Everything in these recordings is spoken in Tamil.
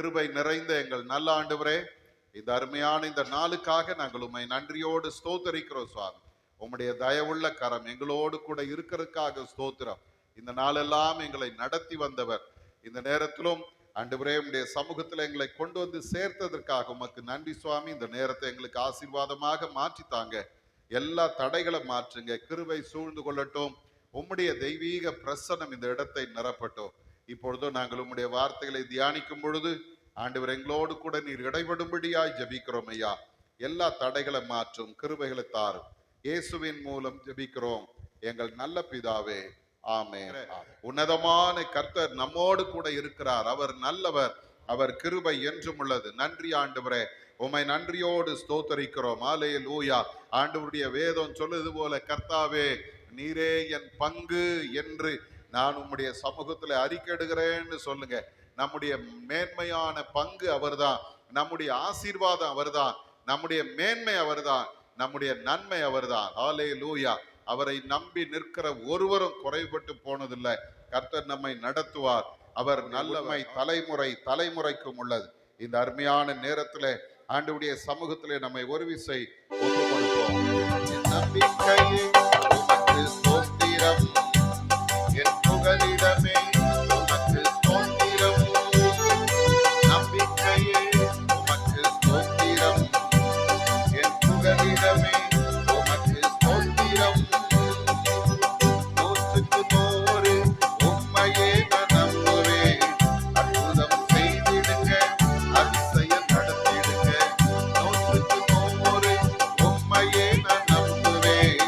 கிருபை நிறைந்த எங்கள் நல்ல ஆண்டவரே, இந்த அருமையான இந்த நாளுக்காக நாங்கள் உம்மை நன்றியோடு ஸ்தோத்தரிக்கிறோம் சுவாமி. உம்முடைய தயவுள்ள கரம் எங்களோடு கூட இருக்கிறதுக்காக ஸ்தோத்திரம். இந்த நாளெல்லாம் எங்களை நடத்தி வந்தவர், இந்த நேரத்திலும் ஆண்டவரே உம்முடைய சமூகத்தில் எங்களை கொண்டு வந்து சேர்த்ததற்காக உமக்கு நன்றி சுவாமி. இந்த நேரத்தை எங்களுக்கு ஆசீர்வாதமாக மாற்றித்தாங்க. எல்லா தடைகளை மாற்றுங்க. கிருபை சூழ்ந்து கொள்ளட்டும். உம்முடைய தெய்வீக பிரசன்னம் இந்த இடத்தை நிரப்பட்டும். இப்பொழுது நாங்கள் உம்முடைய வார்த்தைகளை தியானிக்கும் பொழுது ஆண்டவர் எங்களோடு கூட நீர் இடைபடும்படியாய் ஜெபிக்கிறோம் ஐயா. எல்லா தடைகளை மாற்றும், கிருபைகளை தாரும். இயேசுவின் மூலம் ஜெபிக்கிறோம் எங்கள் நல்ல பிதாவே, ஆமென். உன்னதமான கர்த்தர் நம்மோடு கூட இருக்கிறார். அவர் நல்லவர், அவர் கிருபை என்றும் உள்ளது. நன்றி ஆண்டவரே, உம்மை நன்றியோடு ஸ்தோத்தரிக்கிறோம். அல்லேலூயா. ஆண்டவருடைய வேதம் சொல்லுது போல, கர்த்தாவே நீரே என் பங்கு என்று நான் உம்முடைய சமூகத்துல அறிக்கையிடுகிறேன்னு சொல்லுங்க. நம்முடைய மேன்மையான பங்கு அவர்தான், நம்முடைய ஆசீர்வாதம் அவர்தான், நம்முடைய மேன்மை அவர்தான், நம்முடைய நன்மை அவர்தான். அல்லேலூயா. அவரை நம்பி நிற்கிற ஒருவரும் குறைபட்டு போனதில்லை. கர்த்தர் நம்மை நடத்துவார். அவர் நல்லமை தலைமுறை தலைமுறைக்கும் உள்ளது. இந்த அருமையான நேரத்திலே ஆண்டவருடைய சமூகத்திலே நம்மை ஒரு விசை ஒப்பு கொடுப்போம். நம்பிக்கையே உமக்கு ஸ்தோத்திரம், என் புகலிடமே உமக்கு ஸ்தோத்திரம். நம்பிக்கையே உமக்கு ஸ்தோத்திரம், என் புகலிடமே உமக்கு ஸ்தோத்திரம். நூற்றுக்கு நூறு உம்மையே நான் நம்புவேன். அற்புதம் செய்திடுங்க, அதிசயம் நடத்திடுங்க. நூற்றுக்கு நூறு உம்மையே நான் நம்புவேன்.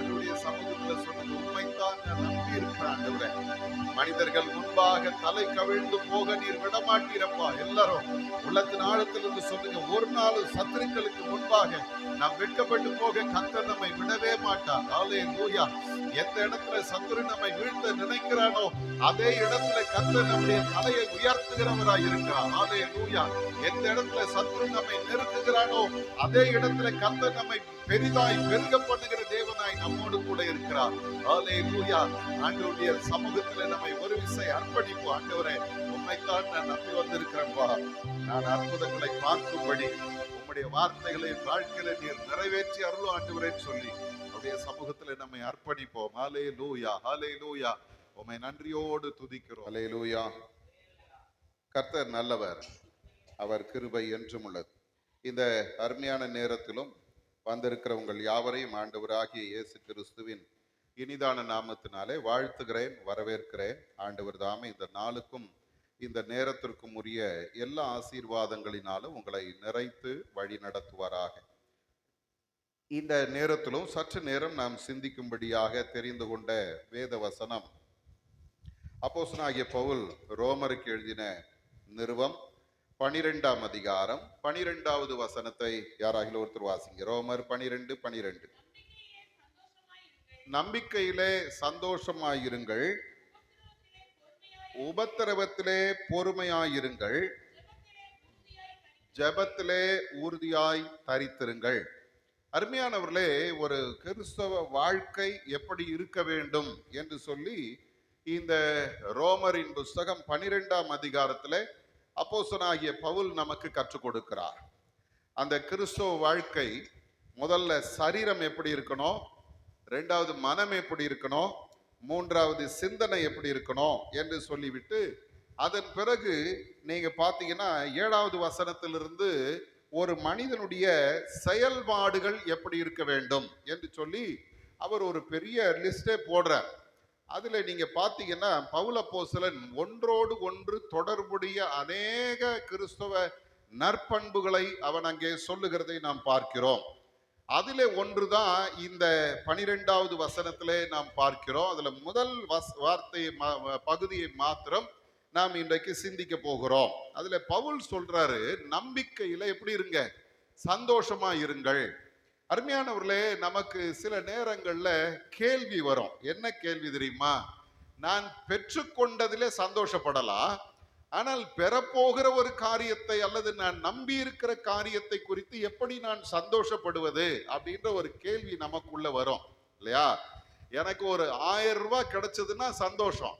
ஆண்டவருடைய சமூகத்துல சொல்லுங்க, உண்மைத்தான் நான் நம்பி இருக்கிறேன் ஆண்டவரே. மனிதர்கள் முன்பாக தலை கவிழ்ந்து போக நீர் விடமாட்டீரப்பா. எல்லாரும் உள்ளத்தின் ஆழத்திலிருந்து சொல்லுங்க, ஒரு நாள் சத்துருக்களுக்கு முன்பாக நாம் வெட்கப்பட்டு போக கர்த்தர் நம்மை விடவே மாட்டார். ஹல்லேலூயா. எந்த இடத்துல சத்துரு நம்மை வீழ்த்த நினைக்கிறானோ அதே இடத்துல கர்த்தர் நம்முடைய தலையை உயர்த்துகிறவராய் இருக்கிறார். ஹல்லேலூயா. எந்த இடத்துல சத்துரு நம்மை நெருக்குகிறானோ அதே இடத்துல கர்த்தர் நம்மை பெரிதாய் பெருக பண்ணுகிற தேவனாய் நம்மோடு கூட இருக்கிறார். ஹல்லேலூயா. ஆண்டவருடைய சமூகத்துல நம்மை ஒரு விசை அர்ப்பணிப்பு. ஆண்டவரே, உண்மைத்தான் நான் நம்பி வந்திருக்கிறேன்ப்பா. நான் அற்புதங்களை பார்க்கும்படி உம்முடைய வார்த்தைகளை வாழ்க்கையில நீர் நிறைவேற்றி அருளும் ஆண்டவரேன்னு சொல்லி அவருடைய சமூகத்துல நம்மை அர்ப்பணிப்போம். ஹல்லேலூயா, ஹல்லேலூயா. உம்மை நன்றியோடு துதிக்கிறோம். ஹல்லேலூயா. கர்த்தர் நல்லவர், அவர் கிருபை என்றும் உள்ளது. இந்த அருமையான நேரத்திலும் வந்திருக்கிற உங்கள் யாவரையும் ஆண்டவராகிய இயேசு கிறிஸ்துவின் இனிதான நாமத்தினாலே வாழ்த்துகிறேன், வரவேற்கிறேன். ஆண்டவர் தாமே இந்த நாளுக்கும் இந்த நேரத்திற்கும் உரிய எல்லா ஆசீர்வாதங்களினாலும் உங்களை நிறைத்து வழி நடத்துவாராக. இந்த நேரத்திலும் சற்று நேரம் நாம் சிந்திக்கும்படியாக தெரிந்து கொண்ட வேத வசனம் அப்போஸ்தலனாகிய பவுல் ரோமருக்கு எழுதின நிருபம் 12ஆம் அதிகாரம் 12வது வசனத்தை யாராகிலும் ஒருத்தர் வாசிங்க. ரோமர் 12:12. நம்பிக்கையிலே சந்தோஷமாயிருங்கள், உபத்திரவத்திலே பொறுமையாயிருங்கள், ஜெபத்திலே உறுதியாய் தரித்திருங்கள். அருமையானவர்களே, ஒரு கிறிஸ்தவ வாழ்க்கை எப்படி இருக்க வேண்டும் என்று சொல்லி இந்த ரோமரின் புஸ்தகம் 12ஆம் அதிகாரத்திலே அப்போஸ்தலனாகிய பவுல் நமக்கு கற்றுக் கொடுக்கிறார். அந்த கிறிஸ்தவ வாழ்க்கை முதல்ல சரீரம் எப்படி இருக்கணும், ரெண்டாவது மனம் எப்படி இருக்கணும், மூன்றாவது சிந்தனை எப்படி இருக்கணும் என்று சொல்லிவிட்டு அதன் பிறகு நீங்க பாத்தீங்கன்னா 7வது வசனத்திலிருந்து ஒரு மனிதனுடைய செயல்பாடுகள் எப்படி இருக்க வேண்டும் என்று சொல்லி அவர் ஒரு பெரிய லிஸ்டே போடுறார். அதுல நீங்க பாத்தீங்கன்னா பவுல் அப்போஸ்தலன் ஒன்றோடு ஒன்று தொடர்புடைய அநேக கிறிஸ்தவ நற்பண்புகளை அவன் அங்கே சொல்லுகிறதை நாம் பார்க்கிறோம். அதிலே ஒன்றுதான் இந்த 12வது வசனத்திலே நாம் பார்க்கிறோம். அதுல முதல் வார்த்தை பகுதியை மாத்திரம் நாம் இன்றைக்கு சிந்திக்க போகிறோம். அதுல பவுல் சொல்றாரு, நம்பிக்கையில எப்படி இருங்க, சந்தோஷமா இருங்கள். அருமையானவர்களே, நமக்கு சில நேரங்கள்ல கேள்வி வரும். என்ன கேள்வி தெரியுமா? நான் பெற்றுக்கொண்டதிலே சந்தோஷப்படலாம், ஆனால் பெறப்போகிற ஒரு காரியத்தை அல்லது நான் நம்பி இருக்கிற காரியத்தை குறித்து எப்படி நான் சந்தோஷப்படுவது அப்படின்ற ஒரு கேள்வி நமக்குள்ள வரும் இல்லையா? எனக்கு ஒரு 1000 ரூபாய் கிடைச்சதுன்னா சந்தோஷம்,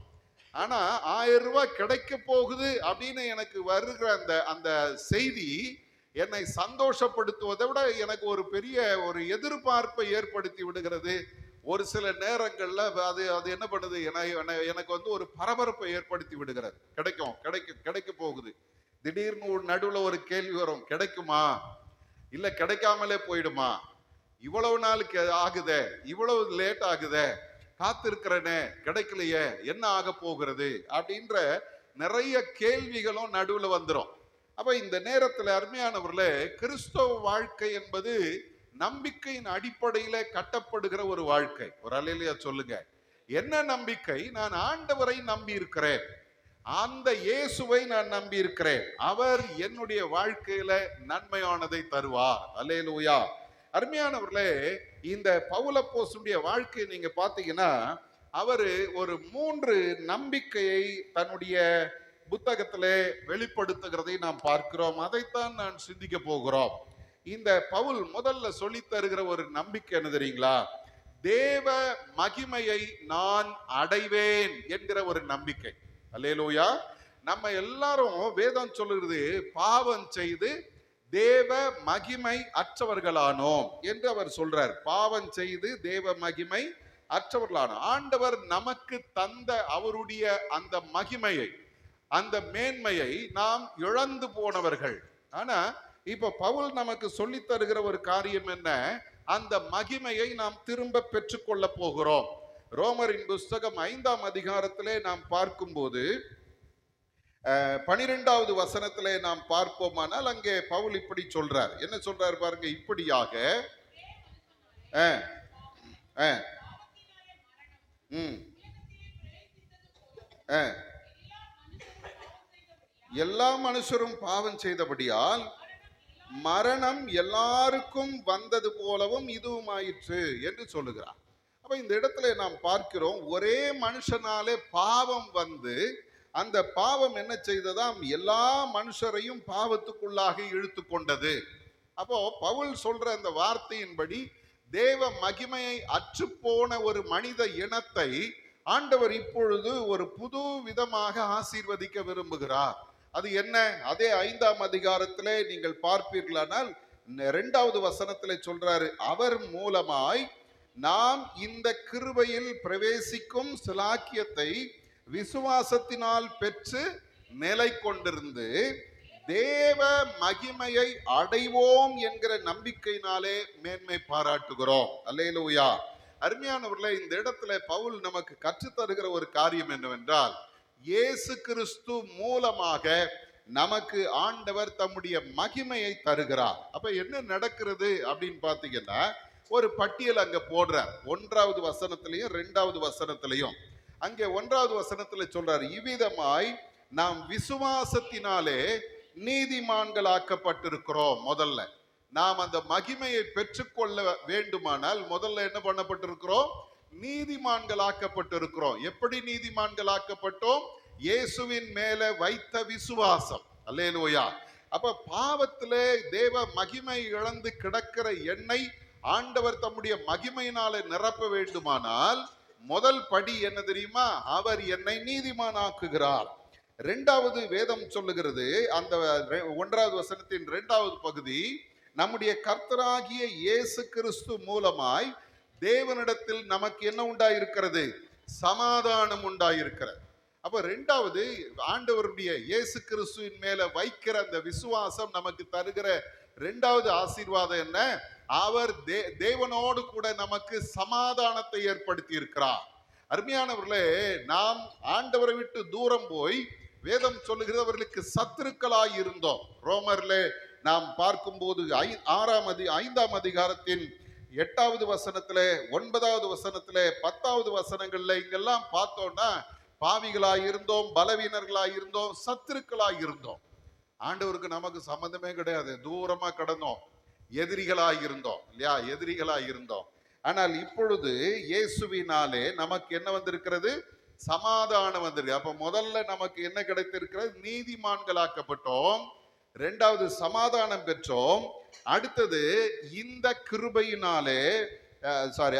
ஆனா 1000 ரூபாய் கிடைக்க போகுது அப்படின்னு எனக்கு வருகிற அந்த அந்த செய்தி என்னை சந்தோஷப்படுத்துவதை விட எனக்கு ஒரு பெரிய ஒரு எதிர்பார்ப்பை ஏற்படுத்தி விடுகிறது. ஒரு சில நேரங்கள்ல அது அது என்ன பண்ணுது, எனக்கு வந்து ஒரு பரபரப்பை ஏற்படுத்தி விடுகிறது. கிடைக்க போகுது. திடீர்னு நடுவுல ஒரு கேள்வி வரும், கிடைக்குமா இல்ல கிடைக்காமலே போயிடுமா, இவ்வளவு நாளுக்கு ஆகுதே, இவ்வளவு லேட் ஆகுதே, காத்திருக்கிறனே கிடைக்கலையே, என்ன ஆக போகிறது அப்படின்ற நிறைய கேள்விகளும் நடுவுல வந்துடும். அப்ப இந்த நேரத்துல அருமையானவர்களே, கிறிஸ்தவ வாழ்க்கை என்பது நம்பிக்கையின் அடிப்படையில கட்டப்படுகிற ஒரு வாழ்க்கை. ஒரு அல்லேலூயா சொல்லுங்க. என்ன நம்பிக்கை? நான் ஆண்டவரை நம்பி இருக்கிறேன், அந்த இயேசுவை நான் நம்பி இருக்கிறேன், அவர் என்னுடைய வாழ்க்கையில நன்மையானதை தருவார். அல்லேலூயா. அருமையானவர்களே, இந்த பவுல் அப்போஸ்தலனுடைய வாழ்க்கையை நீங்க பாத்தீங்கன்னா அவரு ஒரு 3 நம்பிக்கையை தன்னுடைய புத்தகத்திலே வெளிப்படுத்துகிறதை நாம் பார்க்கிறோம். அதைத்தான் நான் சிந்திக்க போகிறோம். இந்த பவுல் முதல்ல சொல்லி தருகிற ஒரு நம்பிக்கை என்ன தெரியுங்களா? தேவ மகிமையை நான் அடைவேன் என்கிற ஒரு நம்பிக்கை. அல்லேலூயா. நம்ம எல்லாரும் வேதம் சொல்லுகிறது, பாவம் செய்து தேவ மகிமை அற்றவர்களானோம் என்று அவர் சொல்றார். பாவம் செய்து தேவ மகிமை அற்றவர்களானோம். ஆண்டவர் நமக்கு தந்த அவருடைய அந்த மகிமையை, அந்த மேன்மையை நாம் இழந்து போனவர்கள். ஆனா இப்ப பவுல் நமக்கு சொல்லி தருகிற ஒரு காரியம் என்ன? அந்த மகிமையை நாம் திரும்ப பெற்றுக்கொள்ள போகிறோம். ரோமரின் புஸ்தகம் 5ஆம் அதிகாரத்திலே நாம் பார்க்கும்போது 12வது வசனத்திலே நாம் பார்ப்போமானால் அங்கே பவுல் இப்படி சொல்றார். என்ன சொல்றார் பாருங்க, இப்படியாக எல்லா மனுஷரும் பாவம் செய்தபடியால் மரணம் எல்லாருக்கும் வந்தது போலவும் இதுவும் ஆயிற்று என்று சொல்லுகிறார். அப்ப இந்த இடத்துல நாம் பார்க்கிறோம், ஒரே மனுஷனாலே பாவம் வந்து அந்த பாவம் என்ன செய்ததாம், எல்லா மனுஷரையும் பாவத்துக்குள்ளாக இழுத்து கொண்டது. அப்போ பவுல் சொல்ற அந்த வார்த்தையின்படி தேவ மகிமையை அற்றுப்போன ஒரு மனித இனத்தை ஆண்டவர் இப்பொழுது ஒரு புது விதமாக ஆசீர்வதிக்க விரும்புகிறார். அது என்ன? அதே 5ஆம் அதிகாரத்திலே நீங்கள் பார்ப்பீர்களானால் 2வது வசனத்திலே சொல்றாரு, அவர் மூலமாய் நாம் இந்த கிருபையில் பிரவேசிக்கும் சிலாக்கியத்தை விசுவாசத்தினால் பெற்று நிலை கொண்டிருந்து தேவ மகிமையை அடைவோம் என்கிற நம்பிக்கையினாலே மேன்மை பாராட்டுகிறோம். அல்லேலூயா. அருமையானவர்களே, இந்த இடத்துல பவுல் நமக்கு கற்றுத்தருகிற ஒரு காரியம் என்னவென்றால், இயேசு கிறிஸ்து மூலமாக நமக்கு ஆண்டவர் தம்முடைய மகிமையை தருகிறார். அப்ப என்ன நடக்கிறது அப்படின்னு பாத்தீங்கன்னா, ஒரு பட்டியல் அங்க போடுறார். 1வது வசனத்திலையும் 2வது வசனத்திலையும். அங்கே 1வது வசனத்துல சொல்றார், இவ்விதமாய் நாம் விசுவாசத்தினாலே நீதிமான்கள் ஆக்கப்பட்டிருக்கிறோம். முதல்ல நாம் அந்த மகிமையை பெற்றுக்கொள்ள வேண்டுமானால் முதல்ல என்ன பண்ணப்பட்டிருக்கிறோம்? நீதிமான்கள் ஆக்கப்பட்டிருக்கிறோம். எப்படி நீதிமான்கள் ஆக்கப்பட்டோம்? இயேசுவின் மேல வைத்த விசுவாசம். அல்லேலூயா. அப்ப பாவத்திலே தேவ மகிமை இழந்து கிடக்கிற என்னை ஆண்டவர் தம்முடைய மகிமையினாலே நிரப்ப வேண்டுமானால் முதல் படி என்ன தெரியுமா? அவர் என்னை நீதிமானாக்குகிறார். 2வது வேதம் சொல்லுகிறது, அந்த 1வது வசனத்தின் 2வது பகுதி, நம்முடைய கர்த்தராகிய இயேசு கிறிஸ்து மூலமாய் தேவனிடத்தில் நமக்கு என்ன உண்டாயிருக்கிறது? சமாதானம் உண்டாயிருக்கிறது. அப்ப 2வது ஆண்டவருடைய இயேசு கிறிஸ்துவின் மேல வைக்கிற அந்த விசுவாசம் நமக்கு தருகிற 2வது ஆசீர்வாதம் என்ன? அவர் தேவனோடு கூட நமக்கு சமாதானத்தை ஏற்படுத்தி இருக்கிறார். அருமையானவர்களே, நாம் ஆண்டவரை விட்டு தூரம் போய் வேதம் சொல்லுகிறவர்களுக்கு சத்துருக்களாய் இருந்தோம். ரோமர்ல நாம் பார்க்கும்போது 5ஆம் அதிகாரத்தின் 8வது வசனத்துல, 9வது வசனத்துல, 10வது வசனங்கள்ல இங்கெல்லாம் பார்த்தோம்னா பாவிகளாய் இருந்தோம், பலவீனர்களாய் இருந்தோம், சத்துருக்களாய் இருந்தோம். ஆண்டவருக்கு நமக்கு சம்பந்தமே கிடையாது, தூரமா கடந்தோம், எதிரிகளாய் இருந்தோம் இல்லையா? எதிரிகளாய் இருந்தோம். ஆனால் இப்பொழுது இயேசுவினாலே நமக்கு என்ன வந்திருக்கிறது? சமாதானம் வந்திருக்கு. அப்ப முதல்ல நமக்கு என்ன கிடைத்திருக்கிறது? நீதிமான்களாக்கப்பட்டோம். 2வது சமாதானம் பெற்றோம். அடுத்தது இந்த கிருபையினாலே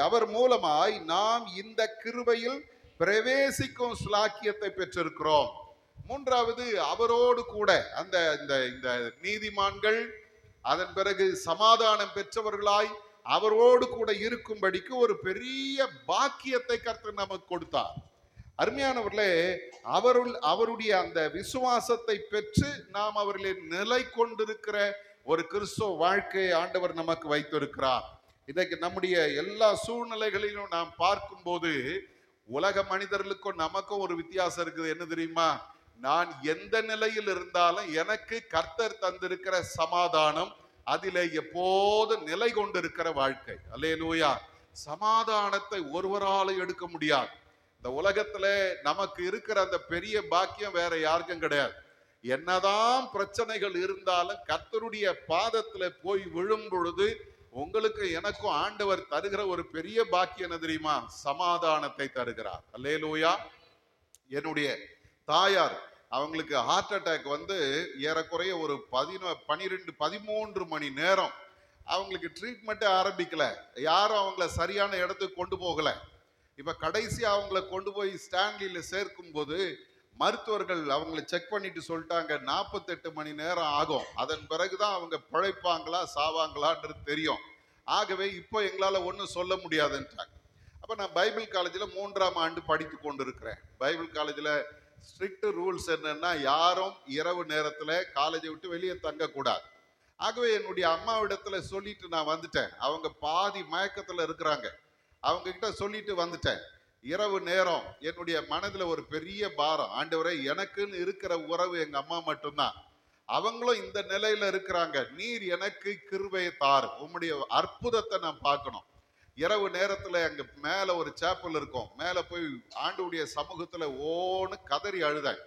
அவர் மூலமாய் நாம் இந்த கிருபையில் பிரவேசிக்கும் ஸ்லாக்கியத்தை பெற்றிருக்கிறோம். 3வது அவரோடு கூட அந்த இந்த நீதிமான்கள் அதன் பிறகு சமாதானம் பெற்றவர்களாய் அவரோடு கூட இருக்கும்படிக்கு ஒரு பெரிய பாக்கியத்தை கர்த்தர் நமக்கு கொடுத்தார். அருமையானவர்களே, அவருடைய அந்த விசுவாசத்தை பெற்று நாம் அவர்களின் நிலை கொண்டிருக்கிற ஒரு கிறிஸ்துவ வாழ்க்கையை ஆண்டவர் நமக்கு வைத்திருக்கிறார். இன்றைக்கு நம்முடைய எல்லா சூழ்நிலைகளிலும் நாம் பார்க்கும்போது உலக மனிதர்களுக்கும் நமக்கும் ஒரு வித்தியாசம் இருக்குது. என்ன தெரியுமா? நான் எந்த நிலையில் இருந்தாலும் எனக்கு கர்த்தர் தந்திருக்கிற சமாதானம், அதிலே எப்போது நிலை கொண்டிருக்கிற வாழ்க்கை. அல்லேலூயா. சமாதானத்தை ஒருவரால் எடுக்க முடியாது. இந்த உலகத்துல நமக்கு இருக்கிற அந்த பெரிய பாக்கியம் வேற யாருக்கும் கிடையாது. என்னதான் பிரச்சனைகள் இருந்தாலும் கர்த்தருடைய பாதத்துல போய் விழும் பொழுது உங்களுக்கு எனக்கும் ஆண்டவர் தருகிற ஒரு பெரிய பாக்கியம் என்ன தெரியுமா? சமாதானத்தை தருகிறார். அல்லேலூயா. என்னுடைய தாயார், அவங்களுக்கு ஹார்ட் அட்டாக் வந்து ஏறக்குறைய ஒரு 13 மணி நேரம் அவங்களுக்கு ட்ரீட்மெண்ட்டே ஆரம்பிக்கல. யாரும் அவங்கள சரியான இடத்துக்கு கொண்டு போகல. இப்ப கடைசி அவங்கள கொண்டு போய் ஸ்டான்லியில சேர்க்கும் போது மருத்துவர்கள் அவங்களை செக் பண்ணிட்டு சொல்லிட்டாங்க, 48 மணி நேரம் ஆகும், அதன் பிறகுதான் அவங்க பிழைப்பாங்களா சாவாங்களான்றது தெரியும். ஆகவே இப்போ எங்களால ஒன்றும் சொல்ல முடியாதுன்றாங்க. அப்ப நான் பைபிள் காலேஜில் 3ஆம் ஆண்டு படித்து கொண்டிருக்கிறேன். பைபிள் காலேஜில் ஸ்ட்ரிக்ட் ரூல்ஸ் என்னன்னா, யாரும் இரவு நேரத்துல காலேஜை விட்டு வெளியே தங்கக்கூடாது. ஆகவே என்னுடைய அம்மாவிடத்துல சொல்லிட்டு நான் வந்துட்டேன். அவங்க பாதி மயக்கத்துல இருக்கிறாங்க. அவங்க கிட்ட சொல்லிட்டு வந்துட்டேன். இரவு நேரம் என்னுடைய மனதுல ஒரு பெரிய பாரம், ஆண்டவரே எனக்குன்னு இருக்கிற உறவு எங்க அம்மா மட்டும்தான், அவங்களும் இந்த நிலையில இருக்கிறாங்க, நீர் எனக்கு கிருபையை தார், உம்முடைய அற்புதத்தை நான் பார்க்கணும். இரவு நேரத்துல அங்க மேல ஒரு சேப்பல் இருக்கும், மேல போய் ஆண்டவருடைய சமூகத்துல ஓன்னு கதறி அழுதாங்க.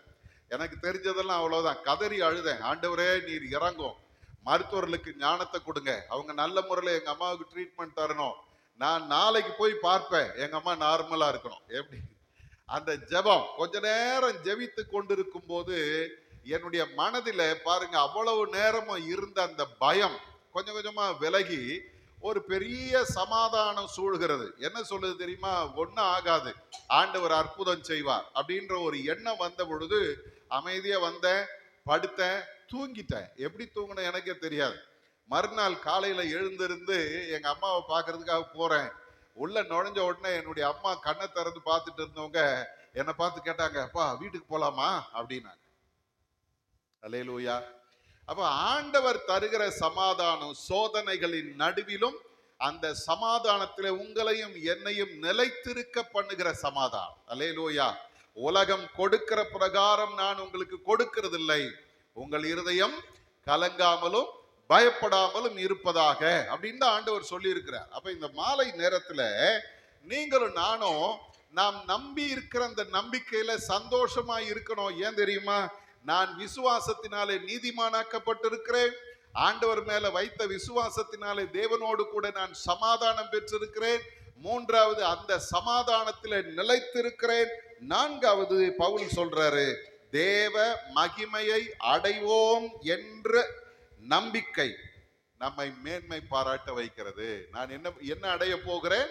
எனக்கு தெரிஞ்சதெல்லாம் அவ்வளவுதான். கதறி அழுதேன், ஆண்டவரே நீர் இறங்கும், மருத்துவர்களுக்கு ஞானத்தை கொடுங்க, அவங்க நல்ல முறையில் எங்க அம்மாவுக்கு ட்ரீட்மெண்ட் தரணும், நான் நாளைக்கு போய் பார்ப்பேன், எங்க அம்மா நார்மலா இருக்கணும். எப்படி அந்த ஜெபம் கொஞ்ச நேரம் ஜெபித்து கொண்டிருக்கும் போது என்னுடைய மனதில பாருங்க, அவ்வளவு நேரமும் இருந்த அந்த பயம் கொஞ்சம் கொஞ்சமா விலகி ஒரு பெரிய சமாதானம் சூழ்கிறது. என்ன சொல்லுது தெரியுமா? ஒன்னும் ஆகாது, ஆண்டவர் அற்புதம் செய்வார் அப்படின்ற ஒரு எண்ணம் வந்த பொழுது அமைதியா வந்தேன், படுத்தேன், தூங்கிட்டேன். எப்படி தூங்கினேன் எனக்கே தெரியாது. மறுநாள் காலையில எழுந்திருந்து எங்க அம்மாவை பார்க்கறதுக்காக போறேன். உள்ள நுழைஞ்ச உடனே என்னுடைய அம்மா கண்ணை திறந்து பார்த்துட்டு இருந்தவங்க என்னை பார்த்து கேட்டாங்க, அப்பா வீட்டுக்கு போலாமா அப்படின்னாங்க. அல்லேலூயா. அப்ப ஆண்டவர் தருகிற சமாதானம் சோதனைகளின் நடுவிலும் அந்த சமாதானத்திலே உங்களையும் என்னையும் நிலைத்திருக்க பண்ணுகிற சமாதானம். அல்லேலூயா. உலகம் கொடுக்கிற பிரகாரம் நான் உங்களுக்கு கொடுக்கிறதில்லை, உங்கள் இருதயம் கலங்காமலும் பயப்படாமலும் இருப்பதாக அப்படின்னு தான் ஆண்டவர் சொல்லி இருக்கிறார். அப்ப இந்த மாலை நேரத்துல நீங்களும் நானும் நாம் நம்பி இருக்கிற அந்த நம்பிக்கையில சந்தோஷமா இருக்கணும். ஏன் தெரியுமா? நான் விசுவாசத்தினாலே நீதிமானாக்கப்பட்டிருக்கிறேன், ஆண்டவர் மேல வைத்த விசுவாசத்தினாலே தேவனோடு கூட நான் சமாதானம் பெற்றிருக்கிறேன், மூன்றாவது அந்த சமாதானத்திலே நிலைத்திருக்கிறேன், நான்காவது பவுல் சொல்றாரு, தேவ மகிமையை அடைவோம் என்ற நம்பிக்கை நம்மை மேன்மை பாராட்ட வைக்கிறது. நான் என்ன அடைய போகிறேன்?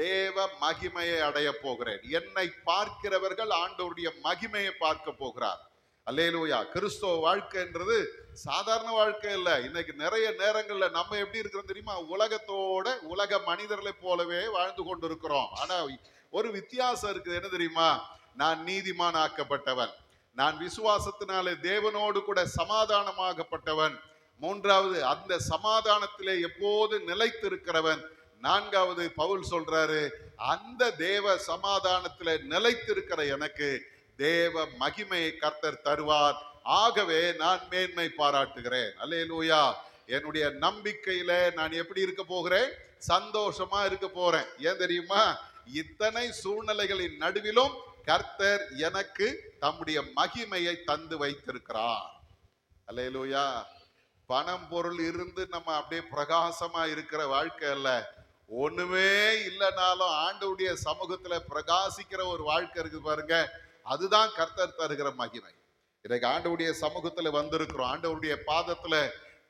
தேவ மகிமையை அடைய போகிறேன். என்னை பார்க்கிறவர்கள் ஆண்டவருடைய மகிமையை பார்க்க போகிறார். அல்லேலூயா. கிறிஸ்தவ வாழ்க்கைன்றது சாதாரண வாழ்க்கை இல்ல. இன்னைக்கு நிறைய நேரங்கள்ல நம்ம எப்படி இருக்கிறோம் தெரியுமா? உலகத்தோட உலக மனிதர்களை போலவே வாழ்ந்து கொண்டிருக்கிறோம். ஆனா ஒரு வித்தியாசம் இருக்குது. என்ன தெரியுமா? நான் நீதிமான் ஆக்கப்பட்டவன், நான் விசுவாசத்தினாலே தேவனோடு கூட சமாதானமாகப்பட்டவன், மூன்றாவது அந்த சமாதானத்திலே எப்போது நிலைத்திருக்கிறவன், நான்காவது பவுல் சொல்றாரு, அந்த தேவ சமாதானத்திலே நிலைத்திருக்கிற எனக்கு தேவ மகிமையை கர்த்தர் தருவார், ஆகவே நான் மேன்மை பாராட்டுகிறேன். அல்லேலூயா. என்னுடைய நம்பிக்கையில நான் எப்படி இருக்க போகிறேன்? சந்தோஷமா இருக்க போறேன். ஏன் தெரியுமா? இத்தனை சூழ்நிலைகளின் நடுவிலும் கர்த்தர் எனக்கு தம்முடைய மகிமையை தந்து வைத்திருக்கிறார். அல்லேலூயா. பணம் பொருள் இருந்து நம்ம அப்படியே பிரகாசமா இருக்கிற வாழ்க்கை அல்ல. ஒண்ணுமே இல்லைனாலும் ஆண்டவருடைய சமூகத்துல பிரகாசிக்கிற ஒரு வாழ்க்கை இருக்கு பாருங்க, அதுதான் கர்த்தர் தருகிற மகிமை. இன்னைக்கு ஆண்டவருடைய சமூகத்துல வந்திருக்கிறோம், ஆண்டவருடைய பாதத்துல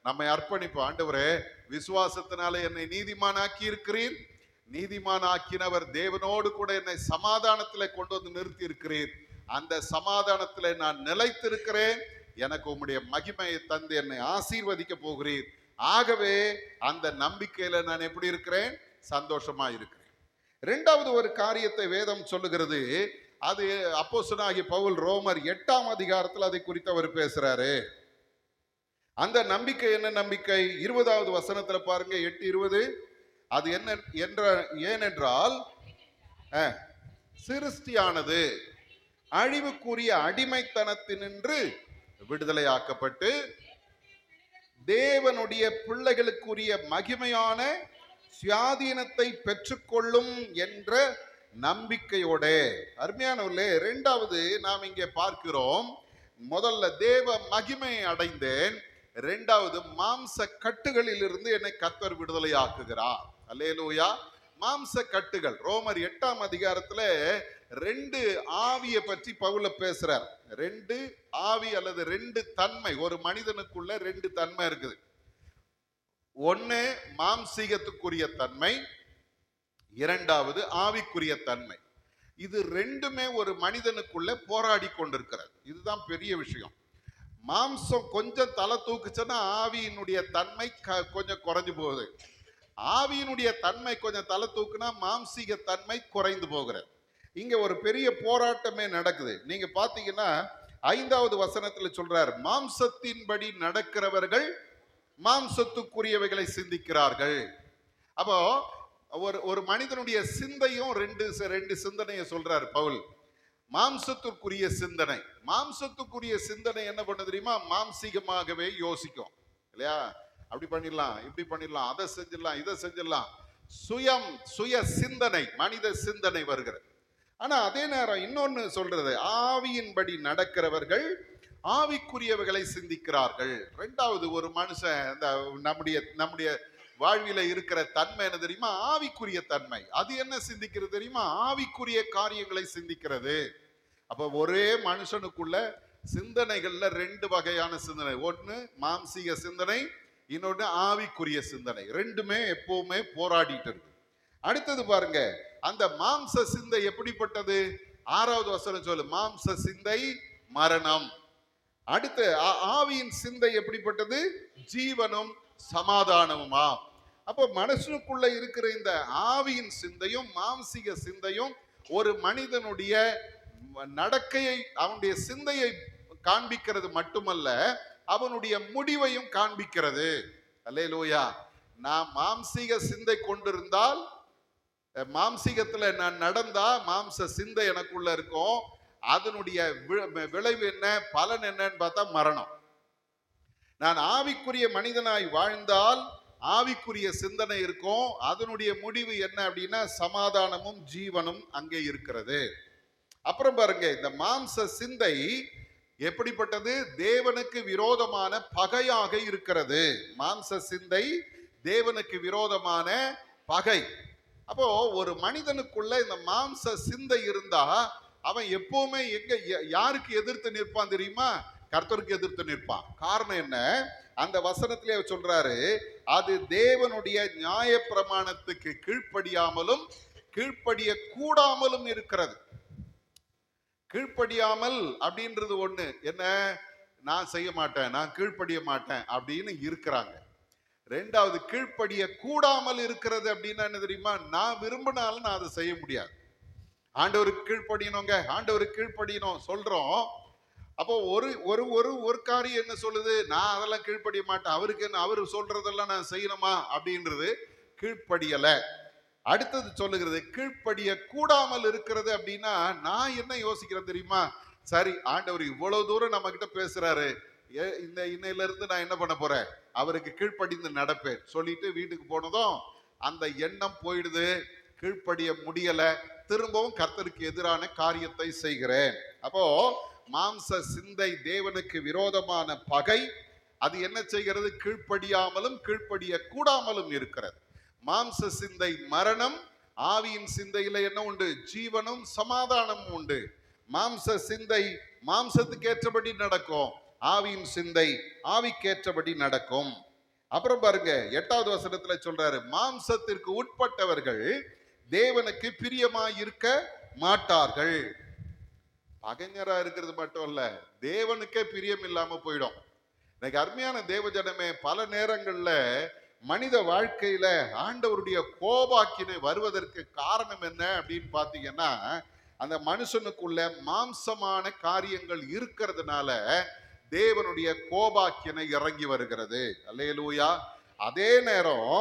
நம்மை அர்ப்பணிப்போம். ஆண்டவரே, விசுவாசத்தினால என்னை நீதிமானாக்கி இருக்கிறீர், நீதிமானாக்கினவர் தேவனோடு கூட என்னை சமாதானத்துல கொண்டு வந்து நிறுத்தி இருக்கிறீர், அந்த சமாதானத்துல நான் நிலைத்திருக்கிறேன், எனக்கு உம்முடைய மகிமையை தந்து என்னை ஆசீர்வதிக்க போகிறீர், ஆகவே அந்த நம்பிக்கையில நான் எப்படி இருக்கிறேன்? சந்தோஷமா இருக்கிறேன். இரண்டாவது ஒரு காரியத்தை வேதம் சொல்லுகிறது, அது அப்போஸ்தலனாகிய பவுல் ரோமர் 8ஆம் அதிகாரத்தில் அதை குறித்து அவர் பேசுறாரு. அந்த நம்பிக்கை என்ன நம்பிக்கை? 20வது வசனத்துல பாருங்க, 8:20. அது என்ன ஏனென்றால் சிருஷ்டியானது அழிவுக்குரிய அடிமைத்தனத்தினின்று விடுதலையாக்கப்பட்டு தேவனுடைய பிள்ளைகளுக்குரிய மகிமையான சுயாதீனத்தை பெற்றுக்கொள்ளும் என்ற நம்பிக்கையோட. அருமையானவர்களே, இரண்டாவது நாம் இங்கே பார்க்கிறோம், முதல்ல தேவ மகிமையை அடைந்தேன், இரண்டாவது மாம்ச கட்டுகளில் இருந்து என்னை கர்த்தர் விடுதலை ஆக்குகிறார். அல்லேலூயா. மாம்ச கட்டுகள் ரோமர் 8ஆம் அதிகாரத்துல 2 ஆவியை பற்றி பவுல பேசுறார். 2 ஆவி அல்லது 2 தன்மை, ஒரு மனிதனுக்குள்ள 2 தன்மை இருக்குது. ஒன்னு மாம்சீகத்துக்குரிய தன்மை, இரண்டாவது ஆவிக்குரிய தன்மை. இது ரெண்டுமே ஒரு மனிதனுக்குள்ள போராடி கொண்டிருக்கிறது. இதுதான் பெரிய விஷயம். மாம்சம் கொஞ்சம் தலை தூக்குச்சுன்னா ஆவியினுடைய தன்மை கொஞ்சம் குறைஞ்சு போகுது, ஆவியினுடைய தன்மை கொஞ்சம் தலை தூக்குனா மாம்சீக தன்மை குறைந்து போகிறது. இங்க ஒரு பெரிய போராட்டமே நடக்குது. நீங்க பாத்தீங்கன்னா 5வது வசனத்துல சொல்றார், மாம்சத்தின்படி நடக்கிறவர்கள் மாம்சத்துக்குரியவைகளை சிந்திக்கிறார்கள். அப்போ ஒரு மனிதனுடைய சிந்தையும் ரெண்டு சிந்தனையை சொல்றார் பவுல். மாம்சத்துக்குரிய சிந்தனை, மாம்சத்துக்குரிய சிந்தனை என்ன பண்ண தெரியுமா? மாம்சீகமாகவே யோசிக்கும் இல்லையா? அப்படி பண்ணிடலாம், இப்படி பண்ணிடலாம், அதை செஞ்சிடலாம், இதை செஞ்சிடலாம், சுய சிந்தனை, மனித சிந்தனை வருகிறது. ஆனா அதே நேரம் இன்னொன்னு சொல்றது, ஆவியின்படி நடக்கிறவர்கள் ஆவிக்குரியவைகளை சிந்திக்கிறார்கள். ரெண்டாவது, ஒரு மனுஷன் இந்த நம்முடைய நம்முடைய வாழ்வில இருக்கிற தன்மை என்ன தெரியுமா? ஆவிக்குரிய தன்மை. அது என்ன சிந்திக்கிறது தெரியுமா? ஆவிக்குரிய காரியங்களை சிந்திக்கிறது. அப்ப ஒரே மனுஷனுக்குள்ள சிந்தனைகள்ல ரெண்டு வகையான சிந்தனை. ஒன்னு மாம்சீக சிந்தனை, இன்னொன்னு ஆவிக்குரிய சிந்தனை. ரெண்டுமே எப்பவுமே போராடிட்டு இருக்கு. அடுத்தது பாருங்க, அந்த மாம்ச சிந்தை எப்படிப்பட்டது? 6வது வசனம் சொல்லு, மாம்ச சிந்தை மரணம். அடுத்து ஆவியின் சிந்தை எப்படிப்பட்டது? ஜீவனும் சமாதானமுமா. அப்போ மனுஷனுக்குள்ள இருக்கிற இந்த ஆவியின் சிந்தையும் மாம்சீக சிந்தையும் ஒரு மனிதனுடைய நடக்கையை, அவனுடைய சிந்தையை காண்பிக்கிறது மட்டுமல்ல, அவனுடைய முடிவையும் காண்பிக்கிறது. அல்லேலூயா. நான் மாம்சீக சிந்தை கொண்டிருந்தால், மாம்சீகத்துல நான் நடந்தா மாம்ச சிந்தை எனக்குள்ள இருக்கும். அதனுடைய விளைவு என்ன, பலன் என்னன்னு பார்த்தா மரணம். நான் ஆவிக்குரிய மனிதனாய் வாழ்ந்தால் ஆவிக்குரிய சிந்தனை இருக்கும். அதனுடைய முடிவு என்ன அப்படின்னா சமாதானமும் ஜீவனும் அங்கே இருக்கிறது. அப்புறம் பாருங்க, இந்த மாம்ச சிந்தை எப்படிப்பட்டது? தேவனுக்கு விரோதமான பகையாக இருக்கிறது. மாம்ச சிந்தை தேவனுக்கு விரோதமான பகை. அப்போ ஒரு மனிதனுக்குள்ள இந்த மாம்ச சிந்தை இருந்தா அவன் எப்பவுமே எங்க யாருக்கு எதிர்த்து நிற்பான் தெரியுமா? கர்த்தருக்கு எதிர்த்து நிற்பான். காரணம் என்ன? அந்த வசனத்திலே சொல்றாரு, அது தேவனுடைய நியாய பிரமாணத்துக்கு கீழ்ப்படியாமலும் கீழ்ப்படிய கூடாமலும் இருக்கிறது. கீழ்ப்படியாமல் அப்படின்றது ஒண்ணு என்ன, நான் செய்ய மாட்டேன், நான் கீழ்ப்படிய மாட்டேன் அப்படின்னு இருக்கிறாங்க. ரெண்டாவது, கீழ்ப்படிய கூடாமல் இருக்கிறது அப்படின்னா என்ன தெரியுமா? நான் விரும்பினாலும் நான் அதை செய்ய முடியாது. ஆண்டவருக்கு கீழ்ப்படியணுங்க, ஆண்டவருக்கு கீழ்ப்படியணும் சொல்றோம். அப்போ ஒரு ஒரு ஒரு ஒரு காரியம் என்ன சொல்லுது? நான் அதெல்லாம் கீழ்ப்படிய மாட்டேன், அவருக்கு என்ன, அவரு சொல்றதெல்லாம் நான் செய்யணுமா அப்படின்றது கீழ்ப்படியல. அடுத்தது சொல்லுகிறது கீழ்ப்படிய கூடாமல் இருக்கிறது. அப்படின்னா நான் என்ன யோசிக்கிறேன் தெரியுமா? சரி, ஆண்டவர் இவ்வளவு தூரம் நம்ம கிட்ட பேசுறாரு, இந்த இன்னையில இருந்து நான் என்ன பண்ண போறேன், அவருக்கு கீழ்ப்படிந்து நடப்பேன் சொல்லிட்டு வீட்டுக்கு போனதும் அந்த எண்ணம் போயிடுது, கீழ்ப்படிய முடியல, திரும்பவும் கர்த்தருக்கு எதிரான காரியத்தை செய்கிறேன். அப்போ மாம்ச சிந்தை தேவனுக்கு விரோதமான பகை. அது என்ன செய்கிறது? கீழ்ப்படியாமலும் கீழ்ப்படிய கூடாமலும் இருக்கிறது. மாம்ச சிந்தை மரணம், ஆவியின் சிந்தையில என்ன உண்டு? ஜீவனும் சமாதானமும் உண்டு. மாம்ச சிந்தை மாம்சத்துக்கு ஏற்றபடி நடக்கும், ஆவியின் சிந்தை ஆவிக்கேற்றபடி நடக்கும். அப்புறம் பாருங்க, 8வது வசனத்துல சொல்றாரு, மாம்சத்திற்கு உட்பட்டவர்கள் தேவனுக்கு பிரியமாய் இருக்க மாட்டார்கள். பகைஞரா இருக்கிறது மட்டும் இல்ல, தேவனுக்கே பிரியம் இல்லாம போயிடும். இன்னைக்கு அருமையான தேவஜனமே, பல நேரங்கள்ல மனித வாழ்க்கையில ஆண்டவருடைய கோபாக்கினை வருவதற்கு காரணம் என்ன அப்படின்னு பாத்தீங்கன்னா, அந்த மனுஷனுக்குள்ள மாம்சமான காரியங்கள் இருக்கிறதுனால தேவனுடைய கோபாக்கினை இறங்கி வருகிறது. அல்லேலூயா. அதே நேரம்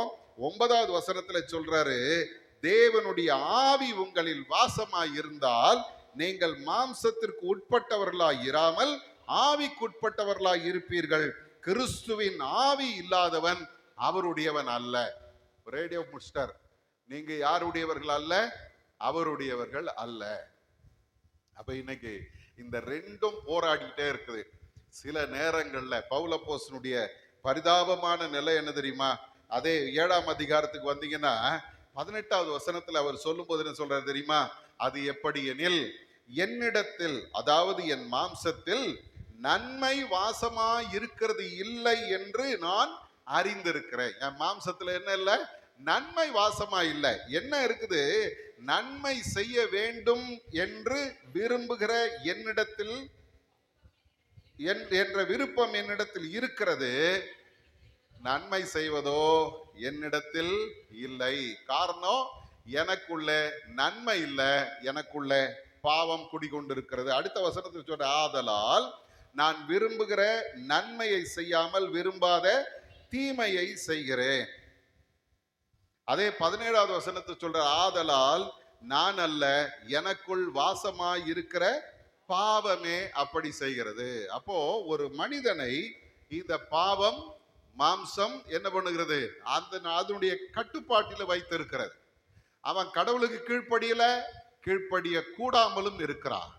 9வது வசனத்துல சொல்றாரு, தேவனுடைய ஆவி உங்களில் வாசமாய் இருந்தால் நீங்கள் மாம்சத்திற்கு உட்பட்டவர்களாய் இராமல் ஆவிக்குட்பட்டவர்களாய் இருப்பீர்கள். கிறிஸ்துவின் ஆவி இல்லாதவன் அவருடையவன் அல்ல. ரேடியோ முஸ்டர், நீங்க யாருடையவர்கள் அல்ல? அவருடையவர்கள் அல்ல. அப்ப இன்னைக்கு இந்த ரெண்டும் போராடிட்டே இருக்குது. சில நேரங்கள்ல பவுலப்போஸ்தலனுடைய பரிதாபமான நிலை என்ன தெரியுமா? அதே 7ஆம் அதிகாரத்துக்கு வந்தீங்கன்னா 18வது வசனத்துல அவர் சொல்லும் போது என்ன சொல்றாரு தெரியுமா? அது எப்படி எனில், என்னிடத்தில், அதாவது என் மாம்சத்தில் நன்மை வாசமா இருக்கிறது இல்லை என்று நான் அறிந்திருக்கிறேன். என் மாம்சத்துல என்ன இல்லை? நன்மை வாசமா இல்லை. என்ன இருக்குது? நன்மை செய்ய வேண்டும் என்று விரும்புகிற என்னிடத்தில் என்ற விருப்பம் என்னிடத்தில் இருக்கிறது, நன்மை செய்வதோ என்னிடத்தில் இல்லை. காரணம், எனக்குள்ள நன்மை இல்லை, எனக்குள்ள பாவம் குடிகொண்டிருக்கிறது. அடுத்த வசனத்தில் சொல்ற, ஆதலால் நான் விரும்புகிற நன்மையை செய்யாமல் விரும்பாத தீமையை செய்கிறேன். அதே 17வது வசனத்தை சொல்ற, ஆதலால் நான் அல்ல, எனக்குள் வாசமாய் இருக்கிற பாவமே அப்படி செய்கிறது. அப்போ ஒரு மனிதனை இந்த பாவம், மாம்சம் என்ன பண்ணுகிறது? அதனுடைய கட்டுப்பாட்டில் வைத்திருக்கிறது. அவன் கடவுளுக்கு கீழ்ப்படியல, கீழ்ப்படிய கூடாமலும் இருக்கிறான்.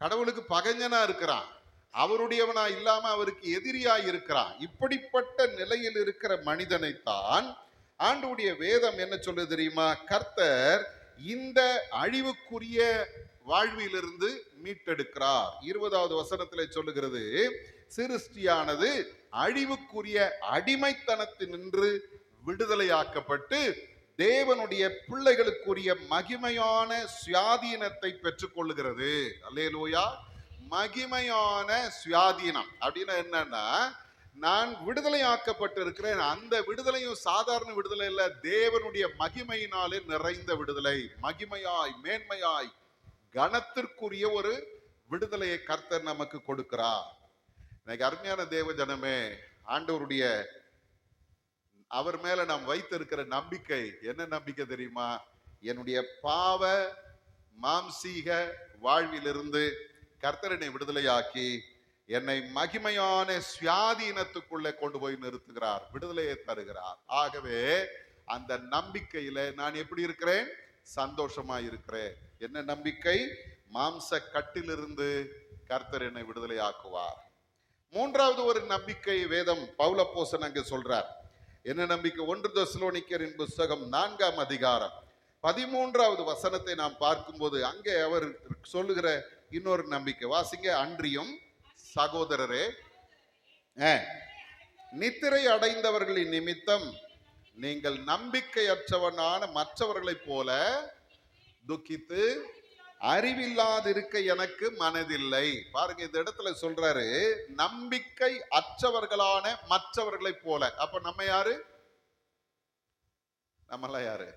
கடவுளுக்கு பகைஞனா இருக்கிறான். அவருடையவனா இல்லாம அவருக்கு எதிரியா இருக்கிறான். இப்படிப்பட்ட நிலையில் இருக்கிற மனிதனைத்தான் ஆண்டவருடைய வேதம் என்ன சொல்லுது தெரியுமா? கர்த்தர் இந்த அழிவுக்குரிய வாழ்விலிருந்து மீட்டெடுக்கிறார். 20வது வசனத்திலே சொல்லுகிறது, சிருஷ்டியானது அழிவுக்குரிய அடிமைத்தனத்தினின்று விடுதலையாக்கப்பட்டு தேவனுடைய பிள்ளைகளுக்குரிய மகிமையான சுயாதீனத்தை பெற்றுக் கொள்ளுகிறது. அல்லேலூயா. மகிமையான சுயாதீனம் அப்படின்னா என்னன்னா, நான் விடுதலையாக்கப்பட்டு இருக்கிறேன். அந்த விடுதலையும் சாதாரண விடுதலை இல்ல, தேவனுடைய மகிமையினாலே நிறைந்த விடுதலை. மகிமையாய், மேன்மையாய், கனத்திற்குரிய ஒரு விடுதலையை கர்த்தர் நமக்கு கொடுக்கிறார். எனக்கு அருமையான தேவ ஜனமே, ஆண்டவருடைய அவர் மேல நாம் வைத்திருக்கிற நம்பிக்கை என்ன நம்பிக்கை தெரியுமா? என்னுடைய பாவ மாம்சீக வாழ்விலிருந்து கர்த்தர் என்னை விடுதலையாக்கி என்னை மகிமையான சுயாதீனத்துக்குள்ளே கொண்டு போய் நிறுத்துகிறார், விடுதலையை தருகிறார். ஆகவே அந்த நம்பிக்கையில நான் எப்படி இருக்கிறேன்? சந்தோஷமா இருக்கிறேன். என்ன நம்பிக்கை? மாம்ச கட்டிலிருந்து கர்த்தர் என்னை விடுதலையாக்குவார். மூன்றாவது ஒரு நம்பிக்கை வேதம் பவுலப்போஸ்தலன் அங்கு சொல்றார். என்ன நம்பிக்கை? 1 தெசலோனிக்கரின் புத்தகம் 4ஆம் அதிகாரம் 13வது வசனத்தை நாம் பார்க்கும்போது அங்கே அவர் சொல்லுகிற இன்னொரு நம்பிக்கை வாசிங்க. அன்றியும் சகோதரரே, நித்திரை அடைந்தவர்களின் நிமித்தம் நீங்கள் நம்பிக்கையற்றவனான மற்றவர்களைப் போல துக்கித்து அறிவில்லாதிருக்க எனக்கு மனதில்லை. பாருங்க, இந்த இடத்துல சொல்றாரு நம்பிக்கை அற்றவர்களான மற்றவர்களை போல. அப்ப நம்ம யாரு? நம்மளாம் யாரு?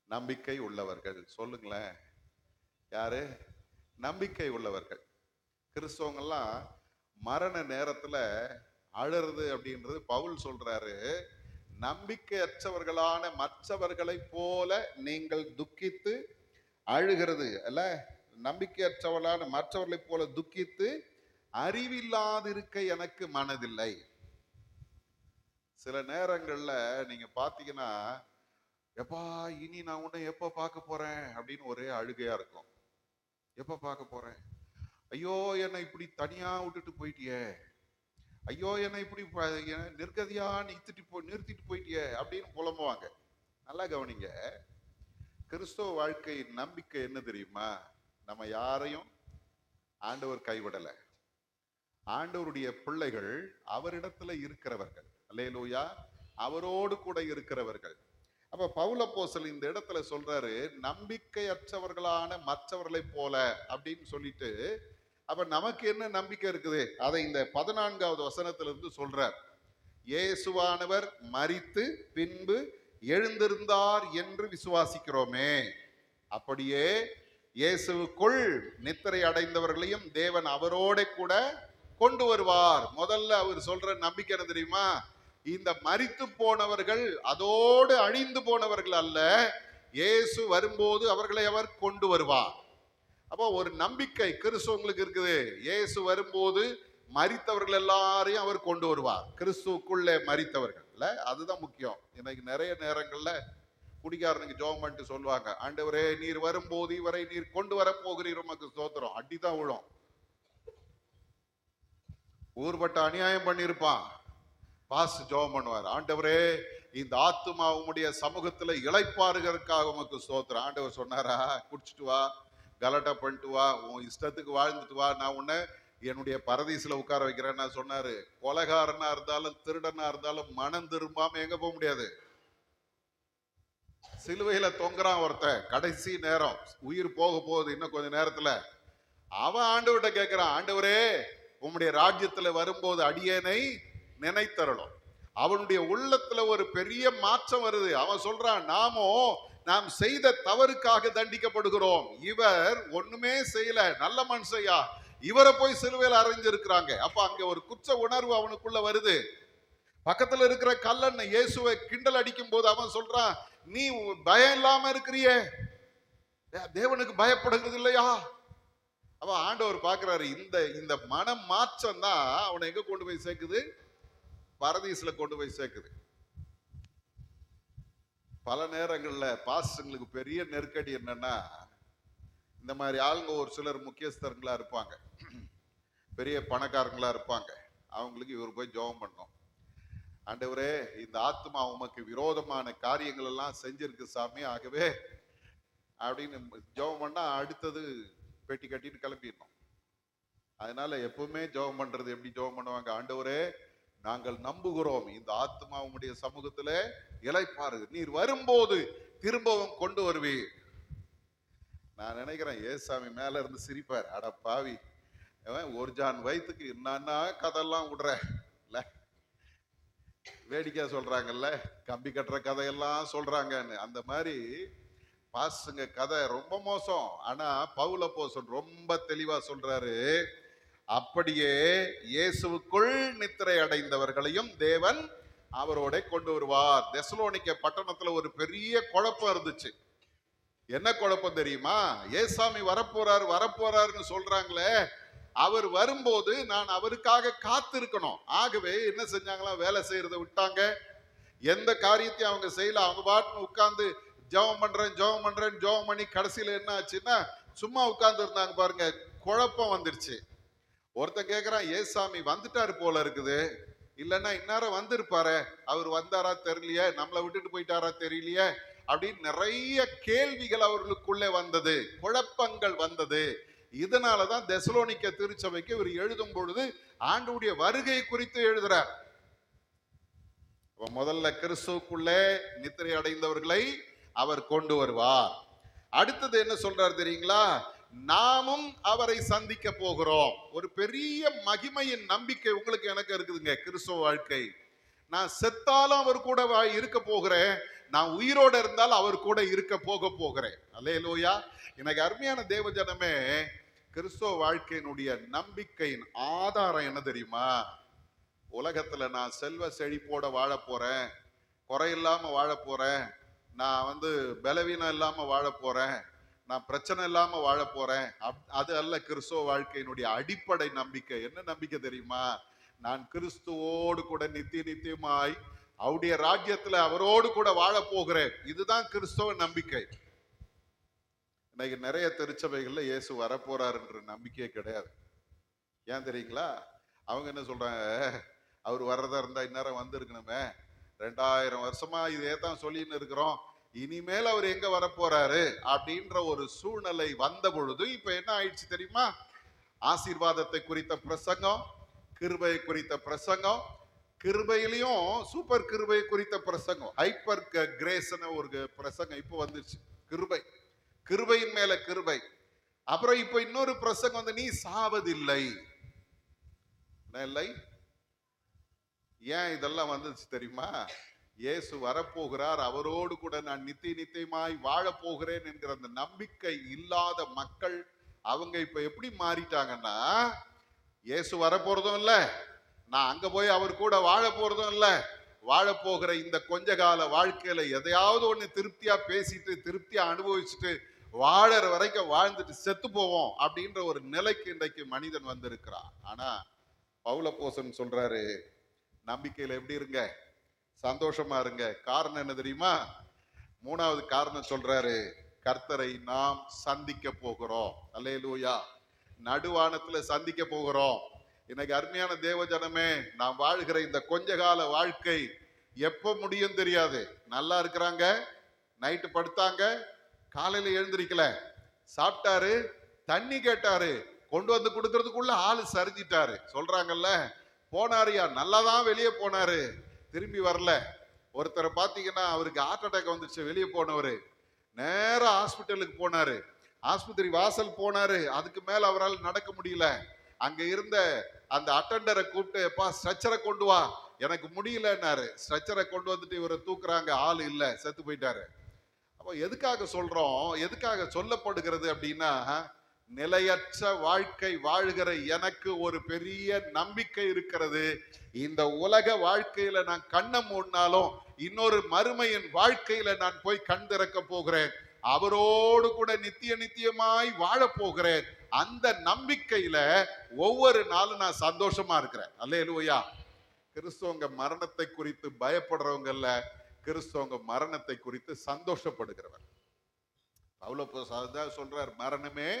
நம்பிக்கை உள்ளவர்கள். சொல்லுங்களேன், யாரு? நம்பிக்கை உள்ளவர்கள். கிறிஸ்தவங்கெல்லாம் மரண நேரத்துல அழறது அப்படின்றது பவுல் சொல்றாரு, நம்பிக்கையற்றவர்களான மற்றவர்களை போல நீங்கள் துக்கித்து அழுகிறது அல்ல, நம்பிக்கையற்றவளான மற்றவர்களை போல துக்கித்து அறிவில்லாதிருக்க எனக்கு மனதில்லை. சில நேரங்கள்ல நீங்க பாத்தீங்கன்னா, எப்பா இனி நான் உன்னை எப்ப பார்க்க போறேன் அப்படின்னு ஒரே அழுகையா இருக்கும். எப்ப பார்க்க போறேன்? ஐயோ என்னை இப்படி தனியா விட்டுட்டு போயிட்டியே, ஐயோ என்னை இப்படி நிர்கதியா நிறுத்திட்டு போயிட்டியே அப்படின்னு புலம்புவாங்க. நல்லா கவனிங்க, கிறிஸ்தவ வாழ்க்கையின் நம்பிக்கை என்ன தெரியுமா? நம்ம யாரையும் ஆண்டவர் கைவிடல. ஆண்டவருடைய பிள்ளைகள் அவரிடத்துல இருக்கிறவர்கள். அல்லேலூயா. அவரோடு கூட இருக்கிறவர்கள். அப்ப பவுலப்போஸ்தலன் இந்த இடத்துல சொல்றாரு நம்பிக்கையற்றவர்களான மற்றவர்களை போல அப்படின்னு சொல்லிட்டு, அப்ப நமக்கு என்ன நம்பிக்கை இருக்குது? அதை இந்த 14வது வசனத்திலிருந்து சொல்றார். இயேசுவானவர் மரித்து பின்பு எழுந்திருந்தார் என்று விசுவாசிக்கிறோமே, அப்படியே இயேசுவுக்குள் நித்திரை அடைந்தவர்களையும் தேவன் அவரோட கூட கொண்டு வருவார். முதல்ல அவர் சொல்ற நம்பிக்கை என்ன தெரியுமா? இந்த மரித்து போனவர்கள் அதோடு அழிந்து போனவர்கள் அல்ல, இயேசு வரும்போது அவர்களை அவர் கொண்டு வருவார். அப்போ ஒரு நம்பிக்கை கிறிஸ்துவங்களுக்கு இருக்குது. இயேசு வரும்போது மரித்தவர்கள் எல்லாரையும் அவர் கொண்டு வருவார். கிறிஸ்துவுக்குள்ளே மரித்தவர்கள் இல்ல, அதுதான் முக்கியம். இன்னைக்கு நிறைய நேரங்கள்ல குடிகாரனுக்கு ஜெபம் பண்ணிட்டு சொல்லுவாங்க, ஆண்டவரே நீர் வரும்போது இவரை நீர் கொண்டு வர போகிறீர், உமக்கு ஸ்தோத்திரம். அடிதான் விழும். ஊர்பட்ட அநியாயம் பண்ணியிருப்பான், பாஸ் ஜெபம் பண்ணுவார், ஆண்டவரே இந்த ஆத்துமா உம்முடைய சமூகத்துல இளைப்பாறுகிறதுக்காக உமக்கு ஸ்தோத்திரம். ஆண்டவர் சொன்னாரா, குடிச்சிட்டு வா, கலாட்டா பண்ணிட்டு வா, உன் இஷ்டத்துக்கு வாழ்ந்துட்டு வா, நான் உன்னை என்னுடைய பரதீசுல உட்கார வைக்கிறேன்னா சொன்னாரு. கொலைகாரனா இருந்தாலும் திருடனா இருந்தாலும் மனம் திரும்பாம எங்க போக முடியாது. சிலுவையில தொங்குறான் ஒருத்தன், கடைசி நேரம் உயிர் போக போகுது இன்னும் கொஞ்ச நேரத்துல. அவன் ஆண்டவர்கிட்ட கேட்கிறான், ஆண்டவரே உம்முடைய ராஜ்யத்துல வரும்போது அடியேனை நினைத்தரணும். அவனுடைய உள்ளத்துல ஒரு பெரிய மாற்றம் வருது. அவன் சொல்றான், நாம் செய்த தவறுக்காக தண்டிக்கப்படுகிறோம், இவர் ஒண்ணுமே செய்யல, நல்ல மனுஷையா, இவரை போய் சிலுவையில் அறைஞ்சிருக்கிறாங்க. அப்ப அங்க ஒரு குற்ற உணர்வு அவனுக்குள்ள வருது. பக்கத்துல இருக்கிற கல்லன் இயேசுவை கிண்டல் அடிக்கும் போது அவன் சொல்றான், நீ பயம் இல்லாம இருக்கிறியே, தேவனுக்கு பயப்படுகிறது இல்லையா? அவன் ஆண்டவர் பாக்குறாரு, இந்த மனம் மாற்றம் தான் அவனை எங்க கொண்டு போய் சேர்க்குது? பரதீசுல கொண்டு போய் சேர்க்குது. பல நேரங்கள்ல பாஸ்டர்களுக்கு பெரிய நெருக்கடி என்னன்னா, இந்த மாதிரி ஆளுங்க ஒரு சிலர் முக்கியஸ்தர்களா இருப்பாங்க, பெரிய பணக்காரங்களா இருப்பாங்க. அவங்களுக்கு இவர் போய் ஜெபம் பண்ணோம். ஆண்டவரே, இந்த ஆத்மா உமக்கு விரோதமான காரியங்கள் எல்லாம் செஞ்சிருக்கு சாமி, ஆகவே அப்படின்னு ஜெபம் பண்ணா அடுத்தது பெட்டி கட்டிட்டு கிளம்பிடணும். அதனால எப்பவுமே ஜெபம் பண்றது எப்படி ஜெபம் பண்ணுவாங்க? ஆண்டவரே, நாங்கள் நம்புகிறோம் இந்த ஆத்மா உம்முடைய சமூகத்துல இளைப்பாரு, நீர் வரும்போது திரும்பவும் கொண்டு வருவீர். நான் நினைக்கிறேன் ஏசாமி மேல இருந்து சிரிப்பார். அட பாவி, ஒரு ஜான் வயிற்றுக்கு என்னன்னா கதையெல்லாம் விடுற இல்ல, வேடிக்கை சொல்றாங்கல்ல, கம்பி கட்டுற கதையெல்லாம் சொல்றாங்கன்னு. அந்த மாதிரி பாசுங்க கதை ரொம்ப மோசம். ஆனா பவுல் அப்போஸ்தலன் ரொம்ப தெளிவா சொல்றாரு, அப்படியே இயேசுவுக்குள் நித்திரை அடைந்தவர்களையும் தேவன் அவரோட கொண்டு வருவார். தெசலோனிக்க பட்டணத்துல ஒரு பெரிய குழப்பம் இருந்துச்சு. என்ன குழப்பம் தெரியுமா? ஏசாமி வரப்போறாரு வரப்போறாருன்னு சொல்றாங்களே, அவர் வரும்போது நான் அவருக்காக காத்திருக்கணும். ஆகவே என்ன செஞ்சாங்களா, வேலை செய்யறதை விட்டாங்க, எந்த காரியத்தையும் அவங்க செய்யல. அவங்க பாட்டுன்னு உட்கார்ந்து ஜெபம் பண்றேன் ஜெபம் பண்ணி கடைசியில என்ன ஆச்சுன்னா சும்மா உட்கார்ந்து இருந்தாங்க. பாருங்க, குழப்பம் வந்துருச்சு. ஒருத்தன் கேட்கிறான், ஏசாமி வந்துட்டாரு போல இருக்குது, இல்லைன்னா இந்நேரம் வந்திருப்பாரு, அவர் வந்தாரா தெரியலையே, நம்மளை விட்டுட்டு போயிட்டாரா தெரியலையே அப்படின்னு நிறைய கேள்விகள் அவர்களுக்குள்ளே வந்தது, குழப்பங்கள் வந்தது. இதனாலதான் தெசலோனிக்க திருச்சபைக்கு இவர் எழுதும் பொழுது ஆண்டவருடைய வருகை குறித்து எழுதுறார். முதல்ல கிறிஸ்துவுக்குள்ளே நித்திரை அடைந்தவர்களை அவர் கொண்டு வருவார். அடுத்தது என்ன சொல்றார் தெரியுங்களா? நாமும் அவரை சந்திக்க போகிறோம். ஒரு பெரிய மகிமையின் நம்பிக்கை உங்களுக்கு எனக்கு இருக்குதுங்க கிறிஸ்துவ வாழ்க்கை. நான் செத்தாலும் அவர் கூட இருக்க போகிறேன், நான் உயிரோட இருந்தால் அவர் கூட இருக்க போகிறேன். அல்லேலூயா. எனக்கு அருமையான தேவ ஜனமே, கிறிஸ்துவ வாழ்க்கையினுடைய நம்பிக்கையின் ஆதாரம் என்ன தெரியுமா? உலகத்துல நான் செல்வ செழிப்போட வாழ போறேன், குறையில்லாம வாழ போறேன், நான் பலவீனம் இல்லாம வாழ போறேன், நான் பிரச்சனை இல்லாம வாழ போறேன், அது அல்ல கிறிஸ்துவ வாழ்க்கையினுடைய அடிப்படை நம்பிக்கை. என்ன நம்பிக்கை தெரியுமா? நான் கிறிஸ்துவோடு கூட நித்தியமாய் அவருடைய ராஜ்யத்துல அவரோடு கூட வாழ போகிறேன். இதுதான் கிறிஸ்துவ நம்பிக்கை. இன்னைக்கு நிறைய திருச்சபைகள்ல இயேசு வரப்போறாருன்ற நம்பிக்கையே கிடையாது. ஏன் தெரியுங்களா? அவங்க என்ன சொல்றாங்க, அவர் வர்றதா இருந்தா இந்நேரம் வந்திருக்கணுமே, 2000 வருஷமா இதே தான் சொல்லின்னு இருக்கிறோம், இனிமேல் அவர் எங்க வரப்போறாரு அப்படின்ற ஒரு சூழ்நிலை வந்த பொழுது இப்ப என்ன ஆயிடுச்சு தெரியுமா? ஆசீர்வாதத்தை குறித்த பிரசங்கம், கிருபை குறித்த பிரசங்கம், கிருபையிலையும் சூப்பர் கிருபை குறித்த பிரசங்கம், ஹைப்பர் கிரேஸ்னு ஒரு பிரசங்கம் இப்ப வந்துருச்சு. கிருபை, கிருபையின் மேல கிருபை. அப்புறம் இப்ப இன்னொரு பிரசங்கம் நீ சாவதில்லை. இல்லை, ஏன் இதெல்லாம் வந்துச்சு தெரியுமா? இயேசு வரப்போகிறார், அவரோடு கூட நான் நித்தியமாய் வாழ போகிறேன் என்கிற அந்த நம்பிக்கை இல்லாத மக்கள் அவங்க இப்ப எப்படி மாறிட்டாங்கன்னா, இயேசு வரப்போறதும் இல்லை, நான் அங்க போய் அவர் கூட வாழ போறதும் இல்லை, வாழ போகிற இந்த கொஞ்ச கால வாழ்க்கையில எதையாவது ஒண்ணு திருப்தியா பேசிட்டு திருப்தியா அனுபவிச்சுட்டு வாழற வரைக்கும் வாழ்ந்துட்டு செத்து போவோம் அப்படின்ற ஒரு நிலைக்கு இன்றைக்கு மனிதன் வந்திருக்கிறான். ஆனா பவுல் அப்போஸ்தலன் சொல்றாரு, நம்பிக்கையில எப்படி இருங்க, சந்தோஷமா இருங்க. காரணம் என்ன தெரியுமா? 3வது காரணம் சொல்றாரு, கர்த்தரை நாம் சந்திக்க போகிறோம். அல்லேலூயா. நடுவானத்துல சந்திக்க போகிறோம். இன்னைக்கு அருமையான தேவ ஜனமே, நாம் வாழ்கிற இந்த கொஞ்ச கால வாழ்க்கை எப்ப முடியும் தெரியாது. நல்லா இருக்கிறாங்க, நைட்டு படுத்தாங்க, காலையில எழுந்திருக்கல, சாப்பிட்டாரு, தண்ணி கேட்டாரு, கொண்டு வந்து கொடுக்கறதுக்குள்ள ஆளு சரிஞ்சிட்டாரு. சொல்றாங்கல்ல, போனாருயா, நல்லாதான் வெளியே போனாரு, திரும்பி வரல. ஒருத்தரை பாத்தீங்கன்னா அவருக்கு ஹார்ட் அட்டாக் வந்துருச்சு, வெளியே போனவரு நேரா ஹாஸ்பிட்டலுக்கு போனாரு, ஆஸ்பத்திரி வாசல் போனாரு, அதுக்கு மேல அவரால் நடக்க முடியல. அங்க இருந்த அந்த அட்டெண்டரை கூப்பிட்டு, எப்பா ஸ்ட்ரெச்சரை கொண்டு வா, எனக்கு முடியலன்னாரு. ஸ்ட்ரெச்சரை கொண்டு வந்துட்டு இவரை தூக்குறாங்க, ஆள் இல்ல, செத்து போயிட்டாரு. அப்போ எதுக்காக சொல்றோம், எதுக்காக சொல்லப்படுகிறது அப்படின்னா, நிலையற்ற வாழ்க்கை வாழ்கிற எனக்கு ஒரு பெரிய நம்பிக்கை இருக்கிறது. இந்த உலக வாழ்க்கையில நான் கண்ணை மூடினாலும் இன்னொரு மறுமையின் வாழ்க்கையில நான் போய் கண் திறக்க போகிறேன், அவரோடு கூட நித்தியமாய் வாழ போகிறேன். அந்த நம்பிக்கையில ஒவ்வொரு நாளும் நான் சந்தோஷமா இருக்கிறேன். அல்லேலூயா. கிறிஸ்துவங்க மரணத்தை குறித்து பயப்படுறவங்க இல்ல, கிறிஸ்துவங்க மரணத்தை குறித்து சந்தோஷப்படுகிறவர். பவுல அதான் சொல்றார், மரணமே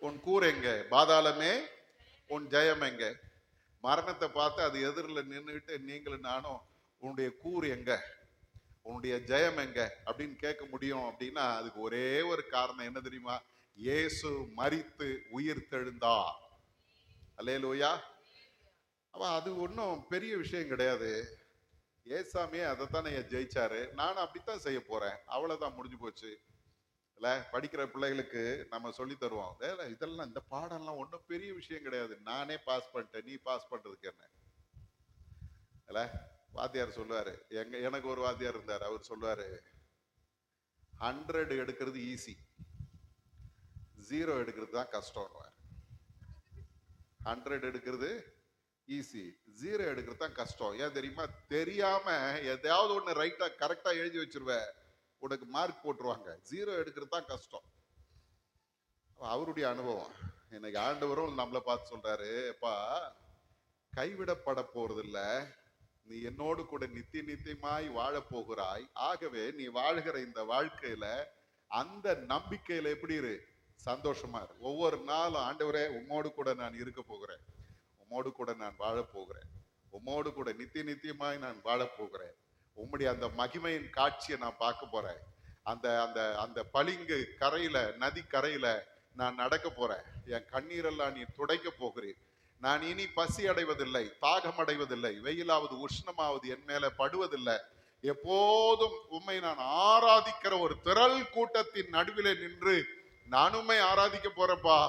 உன் கூர் எங்க, பாதாளமே உன் ஜெயம் எங்க. மரணத்தை பார்த்து அது எதிரில் நின்றுட்டு நீங்களும் நானும் உன்னுடைய கூர் எங்க, உன்னுடைய ஜெயம் எங்க அப்படின்னு கேட்க முடியும் அப்படின்னா அதுக்கு ஒரே ஒரு காரணம் என்ன தெரியுமா? இயேசு மரித்து உயிர் தெழுந்தா. அல்லேலூயா. அப்ப அது ஒன்றும் பெரிய விஷயம் கிடையாது. ஏசாமியே அதைத்தானே ஜெயிச்சாரு, நானும் அப்படித்தான் செய்ய போறேன், அவ்வளவுதான், முடிஞ்சு போச்சு. இல்ல, படிக்கிற பிள்ளைகளுக்கு நம்ம சொல்லி தருவோம், இதெல்லாம் இந்த பாடம்லாம் ஒன்றும் பெரிய விஷயம் கிடையாது, நானே பாஸ் பண்ணிட்டேன், நீ பாஸ் பண்றதுக்கு என்ன. இல்ல, வாத்தியார் சொல்லுவாரு, எனக்கு ஒரு வாத்தியார் இருந்தார், அவர் சொல்லுவாரு 100 எடுக்கிறது ஈஸி, 0 எடுக்கிறது தான் கஷ்டம். 100 எடுக்கிறது ஈஸி, 0 எடுக்கிறது தான் கஷ்டம். ஏன் தெரியுமா? தெரியாம எதையாவது ஒண்ணு ரைட்டா கரெக்டா எழுதி வச்சிருவ, உனக்கு மார்க் போட்டுருவாங்க. 0 எடுக்கிறது தான் கஷ்டம். அவருடைய அனுபவம். இன்னைக்கு ஆண்டவரும் நம்மளை பார்த்து சொல்றாரு, அப்பா கைவிடப்பட போறதில்ல, நீ என்னோடு கூட நித்தியமாய் வாழ போகிறாய். ஆகவே நீ வாழ்கிற இந்த வாழ்க்கையில அந்த நம்பிக்கையில எப்படி இரு? சந்தோஷமா இரு. ஒவ்வொரு நாளும் ஆண்டவரே உம்மோடு கூட நான் இருக்க போகிறேன், உம்மோடு கூட நான் வாழ போகிறேன், உம்மோடு கூட நித்தியமாய் நான் வாழ போகிறேன், உம்முடைய அந்த மகிமையின் காட்சியை நான் பார்க்க போறேன், அந்த அந்த அந்த பளிங்கு கரையில, நதி கரையில நான் நடக்க போறேன், என் கண்ணீரெல்லாம் நீ துடைக்க போகிறேன், நான் இனி பசி அடைவதில்லை, தாகம் அடைவதில்லை, வெயிலாவது உஷ்ணமாவது என் மேல படுவதில்லை, எப்போதும் உம்மை நான் ஆராதிக்கிற ஒரு திரள் கூட்டத்தின் நடுவிலே நின்று நான் உம்மை ஆராதிக்க போறேன்பா.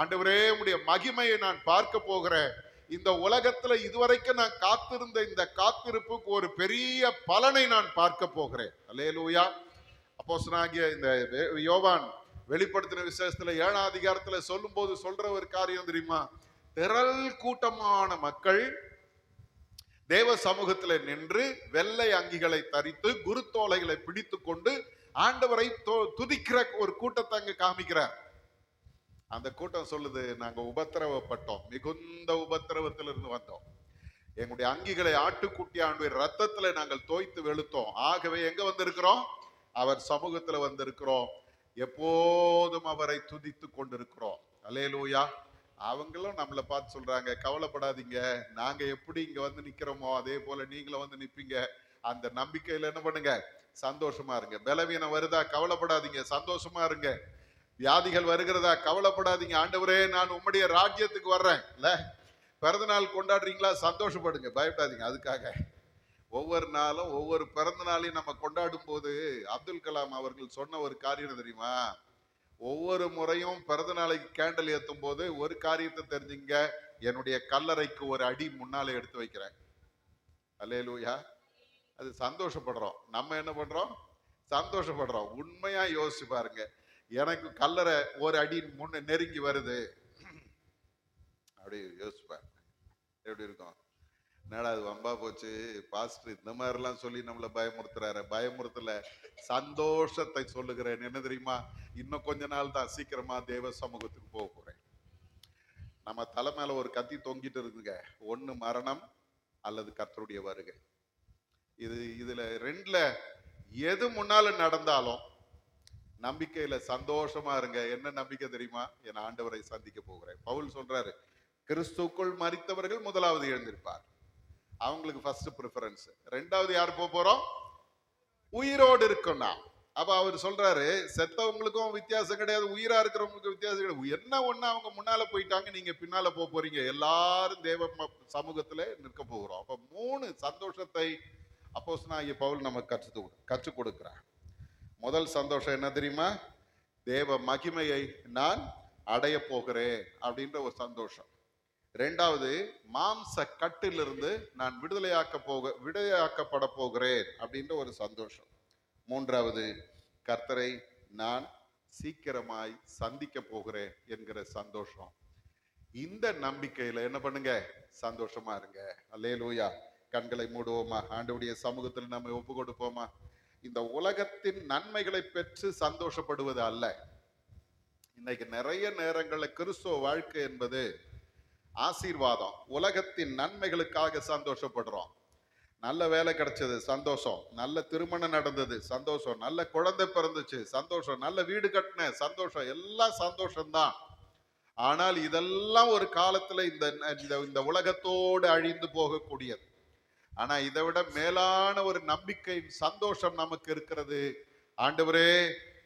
ஆண்டவரே உம்முடைய மகிமையை நான் பார்க்க போகிறேன். இந்த உலகத்துல இதுவரைக்கும் நான் காத்திருந்த இந்த காத்திருப்புக்கு ஒரு பெரிய பலனை நான் பார்க்க போகிறேன். அல்லேலூயா. அப்போஸ்தலனாகிய இந்த யோவான் வெளிப்படுத்தின விசேஷத்துல 7ஆம் அதிகாரத்துல சொல்லும் போது சொல்ற ஒரு காரியம் தெரியுமா? திரள் கூட்டமான மக்கள் தேவ சமூகத்துல நின்று வெள்ளை அங்கிகளை தரித்து குருத்தோலைகளை பிடித்து கொண்டு ஆண்டவரை துதிக்கிற ஒரு கூட்டத்தை அங்க காமிக்கிறார். அந்த கூட்டம் சொல்லுது, நாங்க உபத்திரவப்பட்டோம், மிகுந்த உபத்திரவத்திலிருந்து வந்தோம், எங்களுடைய அங்கிகளை ஆட்டுக்குட்டி ஆண்டுடைய ரத்தத்துல நாங்கள் தோய்த்து வெளுத்தோம், ஆகவே எங்க வந்திருக்கிறோம்? அவர் சமூகத்துல வந்திருக்கிறோம், எப்போதும் அவரை துதித்து கொண்டிருக்கிறோம். அல்லேலூயா. அவங்களும் நம்மளை பார்த்து சொல்றாங்க, கவலைப்படாதீங்க, நாங்க எப்படி இங்க வந்து நிக்கிறோமோ அதே போல நீங்களும் வந்து நிப்பீங்க. அந்த நம்பிக்கையில என்ன பண்ணுங்க? சந்தோஷமா இருங்க. பலவீனம் வருதா? கவலைப்படாதீங்க, சந்தோஷமா இருங்க. வியாதிகள் வருகிறதா? கவலைப்படாதீங்க, ஆண்டவரே நான் உம்முடைய ராஜ்யத்துக்கு வர்றேன். இல்ல, பிறந்த நாள் கொண்டாடுறீங்களா? சந்தோஷப்படுங்க, பயப்படாதீங்க. அதுக்காக ஒவ்வொரு நாளும் ஒவ்வொரு பிறந்த நாளையும் நம்ம கொண்டாடும் போது அப்துல் கலாம் அவர்கள் சொன்ன ஒரு காரியம் தெரியுமா? ஒவ்வொரு முறையும் பிறந்த நாளைக்கு கேண்டல் ஏற்றும் போது ஒரு காரியத்தை தெரிஞ்சுங்க, என்னுடைய கல்லறைக்கு ஒரு அடி முன்னாலே எடுத்து வைக்கிறேன். அல்லேலூயா. அது சந்தோஷப்படுறோம். நம்ம என்ன பண்றோம்? சந்தோஷப்படுறோம். உண்மையா யோசிச்சு பாருங்க, எனக்கு கல்லறை ஒரு அடி முன்ன நெருங்கி வருது, அப்படி யோசிப்பேன், எப்படி இருக்கும்? என்னடா அது வம்பா போச்சு, பாஸ்டர் இந்த மாதிரிலாம் சொல்லி நம்மளை பயமுறுத்துறாரு. பயமுறுத்தல, சந்தோஷத்தை சொல்லுகிறேன். என்ன தெரியுமா? இன்னும் கொஞ்ச நாள் தான், சீக்கிரமா தேவ சமூகத்துக்கு போக போறேன். நம்ம தலை மேல ஒரு கத்தி தொங்கிட்டு இருக்குங்க, ஒண்ணு மரணம் அல்லது கர்த்தருடைய வருகை. இதுல ரெண்டுல எது முன்னால நடந்தாலும் நம்பிக்கையில சந்தோஷமா இருங்க. என்ன நம்பிக்கை தெரியுமா? என் ஆண்டவரை சந்திக்க போகிறேன். பவுல் சொல்றாரு, கிறிஸ்துக்குள் மரித்தவர்கள் முதலாவது எழுந்திருப்பார், அவங்களுக்கு ஃபர்ஸ்ட் ப்ரிஃபரன்ஸ். ரெண்டாவது யார் போறோம்? உயிரோடு இருக்கோம்னா. அப்ப அவர் சொல்றாரு, செத்தவங்களுக்கும் வித்தியாசம் கிடையாது, உயிரா இருக்கிறவங்களுக்கும் வித்தியாசம் கிடையாது. என்ன ஒண்ணு, அவங்க முன்னால போயிட்டாங்க, நீங்க பின்னால போறீங்க, எல்லாரும் தேவ சமூகத்துல நிற்க போகிறோம். அப்ப 3 சந்தோஷத்தை அப்போஸ்தலனாகிய பவுல் நமக்கு கற்றுக் கொடுக்கிறார். முதல் சந்தோஷம் என்ன தெரியுமா? தேவ மகிமையை நான் அடைய போகிறேன் அப்படின்ற ஒரு சந்தோஷம். ரெண்டாவது, மாம்ச கட்டிலிருந்து நான் விடுதலையாக்கப்பட போகிறேன் அப்படின்ற ஒரு சந்தோஷம். மூன்றாவது, கர்த்தரை நான் சீக்கிரமாய் சந்திக்க போகிறேன் என்கிற சந்தோஷம். இந்த நம்பிக்கையில என்ன பண்ணுங்க? சந்தோஷமா இருங்க. அல்லேலூயா. கண்களை மூடுவோமா? ஆண்டவருடைய சமூகத்தில் நம்ம ஒப்பு கொடுப்போமா? இந்த உலகத்தின் நன்மைகளை பெற்று சந்தோஷப்படுவது அல்ல. இன்னைக்கு நிறைய நேரங்கள்ல கிறிஸ்துவ வாழ்க்கை என்பது ஆசீர்வாதம். உலகத்தின் நன்மைகளுக்காக சந்தோஷப்படுறோம். நல்ல வேலை கிடைச்சது, சந்தோஷம். நல்ல திருமணம் நடந்தது, சந்தோஷம். நல்ல குழந்தை பிறந்துச்சு, சந்தோஷம். நல்ல வீடு கட்டின, சந்தோஷம். எல்லாம் சந்தோஷம்தான். ஆனால் இதெல்லாம் ஒரு காலத்துல இந்த இந்த உலகத்தோடு அழிந்து போகக்கூடியது. ஆனா இதை விட மேலான ஒரு நம்பிக்கை, சந்தோஷம் நமக்கு இருக்கிறது. ஆண்டவரே,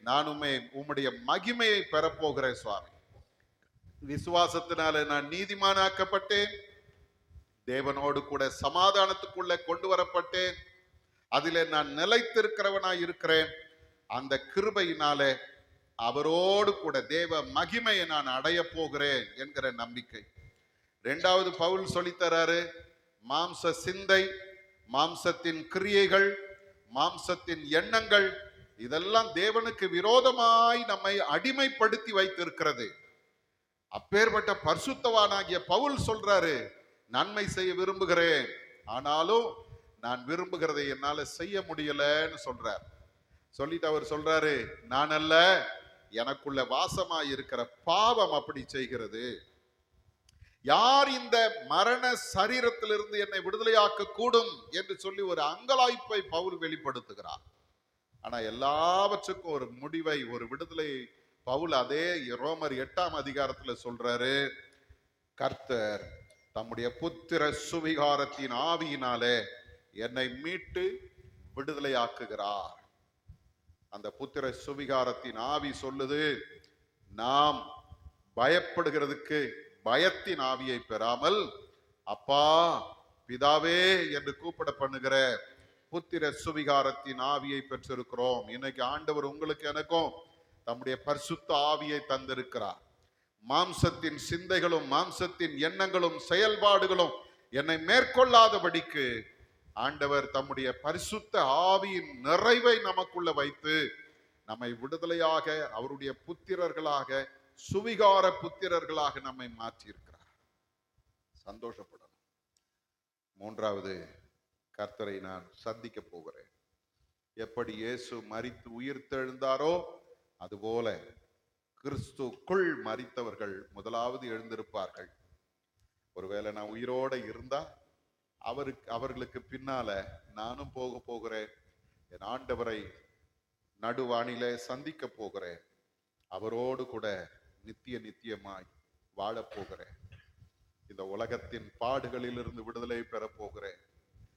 நான் உம்முடைய மகிமையை பெறப்போகிறேன் சுவாமி. விசுவாசத்தினால நான் நீதிமானாக்கப்பட்டேன், தேவனோடு கூட சமாதானத்துக்குள்ள கொண்டு வரப்பட்டேன், அதிலே நான் நிலைத்திருக்கிறவனாய் இருக்கிறேன். அந்த கிருபையினாலே அவரோடு கூட தேவ மகிமையை நான் அடைய போகிறேன் என்கிற நம்பிக்கை. இரண்டாவது பவுல் சொல்லித்தராரு, மாம்ச சிந்தை, மாம்சத்தின் கிரியைகள், மாம்சத்தின் எண்ணங்கள், இதெல்லாம் தேவனுக்கு விரோதமாய் நம்மை அடிமைப்படுத்தி வைத்திருக்கிறது. அப்பேற்பட்ட பரிசுத்தவானாகிய பவுல் சொல்றாரு, நன்மை செய்ய விரும்புகிறேன், ஆனாலும் நான் விரும்புகிறதை என்னால செய்ய முடியலன்னு சொல்றார். சொல்லிட்டு அவர் சொல்றாரு, நான் அல்ல, எனக்குள்ள வாசமாய் இருக்கிற பாவம் அப்படி செய்கிறது. யார் இந்த மரண சரீரத்திலிருந்து என்னை விடுதலையாக்க கூடும் என்று சொல்லி ஒரு அங்கலாய்ப்பை பவுல் வெளிப்படுத்துகிறார். ஆனா எல்லாவற்றுக்கும் ஒரு முடிவை, ஒரு விடுதலை பவுல் அதே ரோமர் 8ஆம் அதிகாரத்துல சொல்றாரு, கர்த்தர் தம்முடைய புத்திர சுவிகாரத்தின் ஆவியினாலே என்னை மீட்டு விடுதலையாக்குகிறார். அந்த புத்திர சுவிகாரத்தின் ஆவி சொல்லுது, நாம் பயப்படுகிறதுக்கு பயத்தின் ஆவியை பெறாமல் அப்பா பிதாவே என்று கூப்பிட பண்ணுகிற புத்திர சுவிகாரத்தின் ஆவியை பெற்றிருக்கிறோம். இன்னைக்கு ஆண்டவர் உங்களுக்கு எனக்கும் தம்முடைய பரிசுத்த ஆவியை தந்திருக்கிறார். மாம்சத்தின் சிந்தைகளும் மாம்சத்தின் எண்ணங்களும் செயல்பாடுகளும் என்னை மேற்கொள்ளாதபடிக்கு ஆண்டவர் தம்முடைய பரிசுத்த ஆவியின் நிறைவை நமக்குள்ள வைத்து நம்மை விடுதலையாக, அவருடைய புத்திரர்களாக, சுவிகார புத்திரர்களாக நம்மை மாற்றியிருக்கிறார். சந்தோஷப்படணும். மூன்றாவது, கர்த்தரை நான் சந்திக்க போகிறேன். எப்படி இயேசு மரித்து உயிர்த்தெழுந்தாரோ அதுபோல கிறிஸ்துக்குள் மரித்தவர்கள் முதலாவது எழுந்திருப்பார்கள். ஒருவேளை நான் உயிரோட இருந்தா அவர்களுக்கு பின்னால நானும் போகிறேன். என் ஆண்டவரை நடுவானிலே சந்திக்க போகிறேன். அவரோடு கூட நித்தியமாய் வாழப் போகிறேன். இந்த உலகத்தின் பாடுகளிலிருந்து விடுதலை பெறப் போகிறேன்.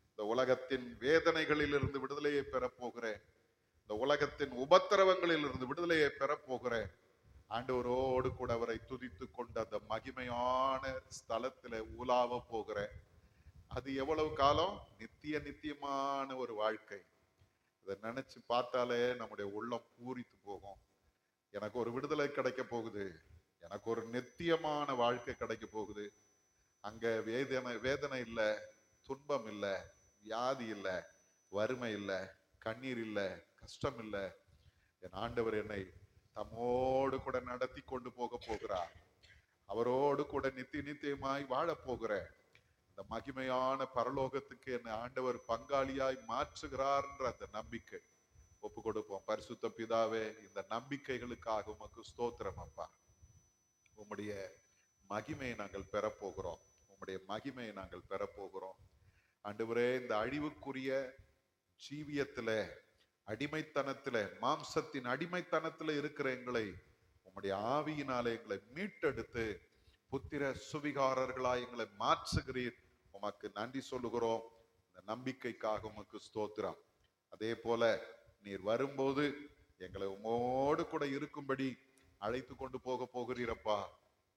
இந்த உலகத்தின் வேதனைகளிலிருந்து விடுதலையை பெறப் போகிறேன். இந்த உலகத்தின் உபத்திரவங்களில் இருந்து விடுதலையை பெறப் போகிறேன். ஆண்டவரோடு கூட அவரை துதித்து கொண்டு அந்த மகிமையான ஸ்தலத்துல உலாவ போகிறேன். அது எவ்வளவு காலம்? நித்தியமான ஒரு வாழ்க்கை. அதை நினைச்சு பார்த்தாலே நம்முடைய உள்ளம் பூரித்து போகும். எனக்கு ஒரு விடுதலை கிடைக்க போகுது, எனக்கு ஒரு நித்தியமான வாழ்க்கை கிடைக்க போகுது. அங்க வேதனை இல்லை, துன்பம் இல்லை, வியாதி இல்லை, வறுமை இல்லை, கண்ணீர் இல்லை, கஷ்டம் இல்லை. என் ஆண்டவர் என்னை தம்மோடு கூட நடத்தி கொண்டு போக போகிறார். அவரோடு கூட நித்தியமாய் வாழ போகிறேன். இந்த மகிமையான பரலோகத்துக்கு என்னை ஆண்டவர் பங்காளியாய் மாற்றுகிறார்ன்ற அந்த நம்பிக்கை ஒப்பு கொடுப்போம். பரிசுத்த பிதாவே, இந்த நம்பிக்கைகளுக்காக உமக்கு ஸ்தோத்திரம் அப்பா. உம்முடைய மகிமையை நாங்கள் பெறப்போகிறோம். உம்முடைய மகிமையை நாங்கள் பெறப்போகிறோம். ஆண்டவரே, இந்த அழிவுக்குரிய ஜீவியத்துல, அடிமைத்தனத்துல, மாம்சத்தின் அடிமைத்தனத்துல இருக்கிற எங்களை உம்முடைய ஆவியினாலே எங்களை மீட்டெடுத்து புத்திர சுவிகாரர்களாய் எங்களை மாற்றுகிறீர். உமக்கு நன்றி சொல்லுகிறோம். இந்த நம்பிக்கைக்காக உமக்கு ஸ்தோத்திரம். அதே போல நீர் வரும்போது எங்களை உம்மோடு கூட இருக்கும்படி அழைத்து கொண்டு போகிறீரப்பா.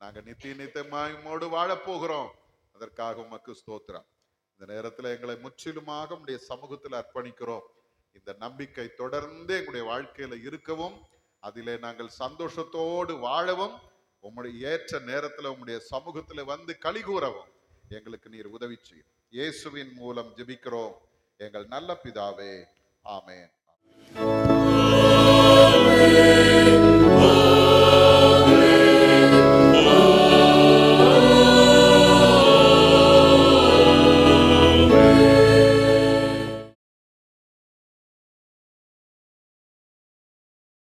நாங்க நித்தியமாய் உம்மோடு வாழப் போகிறோம். அதற்காக உமக்கு ஸ்தோத்திரம். இந்த நேரத்துல எங்களை முற்றிலுமாக உம்முடைய சமூகத்தில் அர்ப்பணிக்கிறோம். இந்த நம்பிக்கை தொடர்ந்து எங்களுடைய வாழ்க்கையில இருக்கவும், அதிலே நாங்கள் சந்தோஷத்தோடு வாழவும், உம்முடைய ஏற்ற நேரத்துல உம்முடைய சமூகத்துல வந்து களி கூறவும் எங்களுக்கு நீர் உதவி செய்யும். இயேசுவின் மூலம் ஜெபிக்கிறோம் எங்கள் நல்ல பிதாவே. ஆமென்.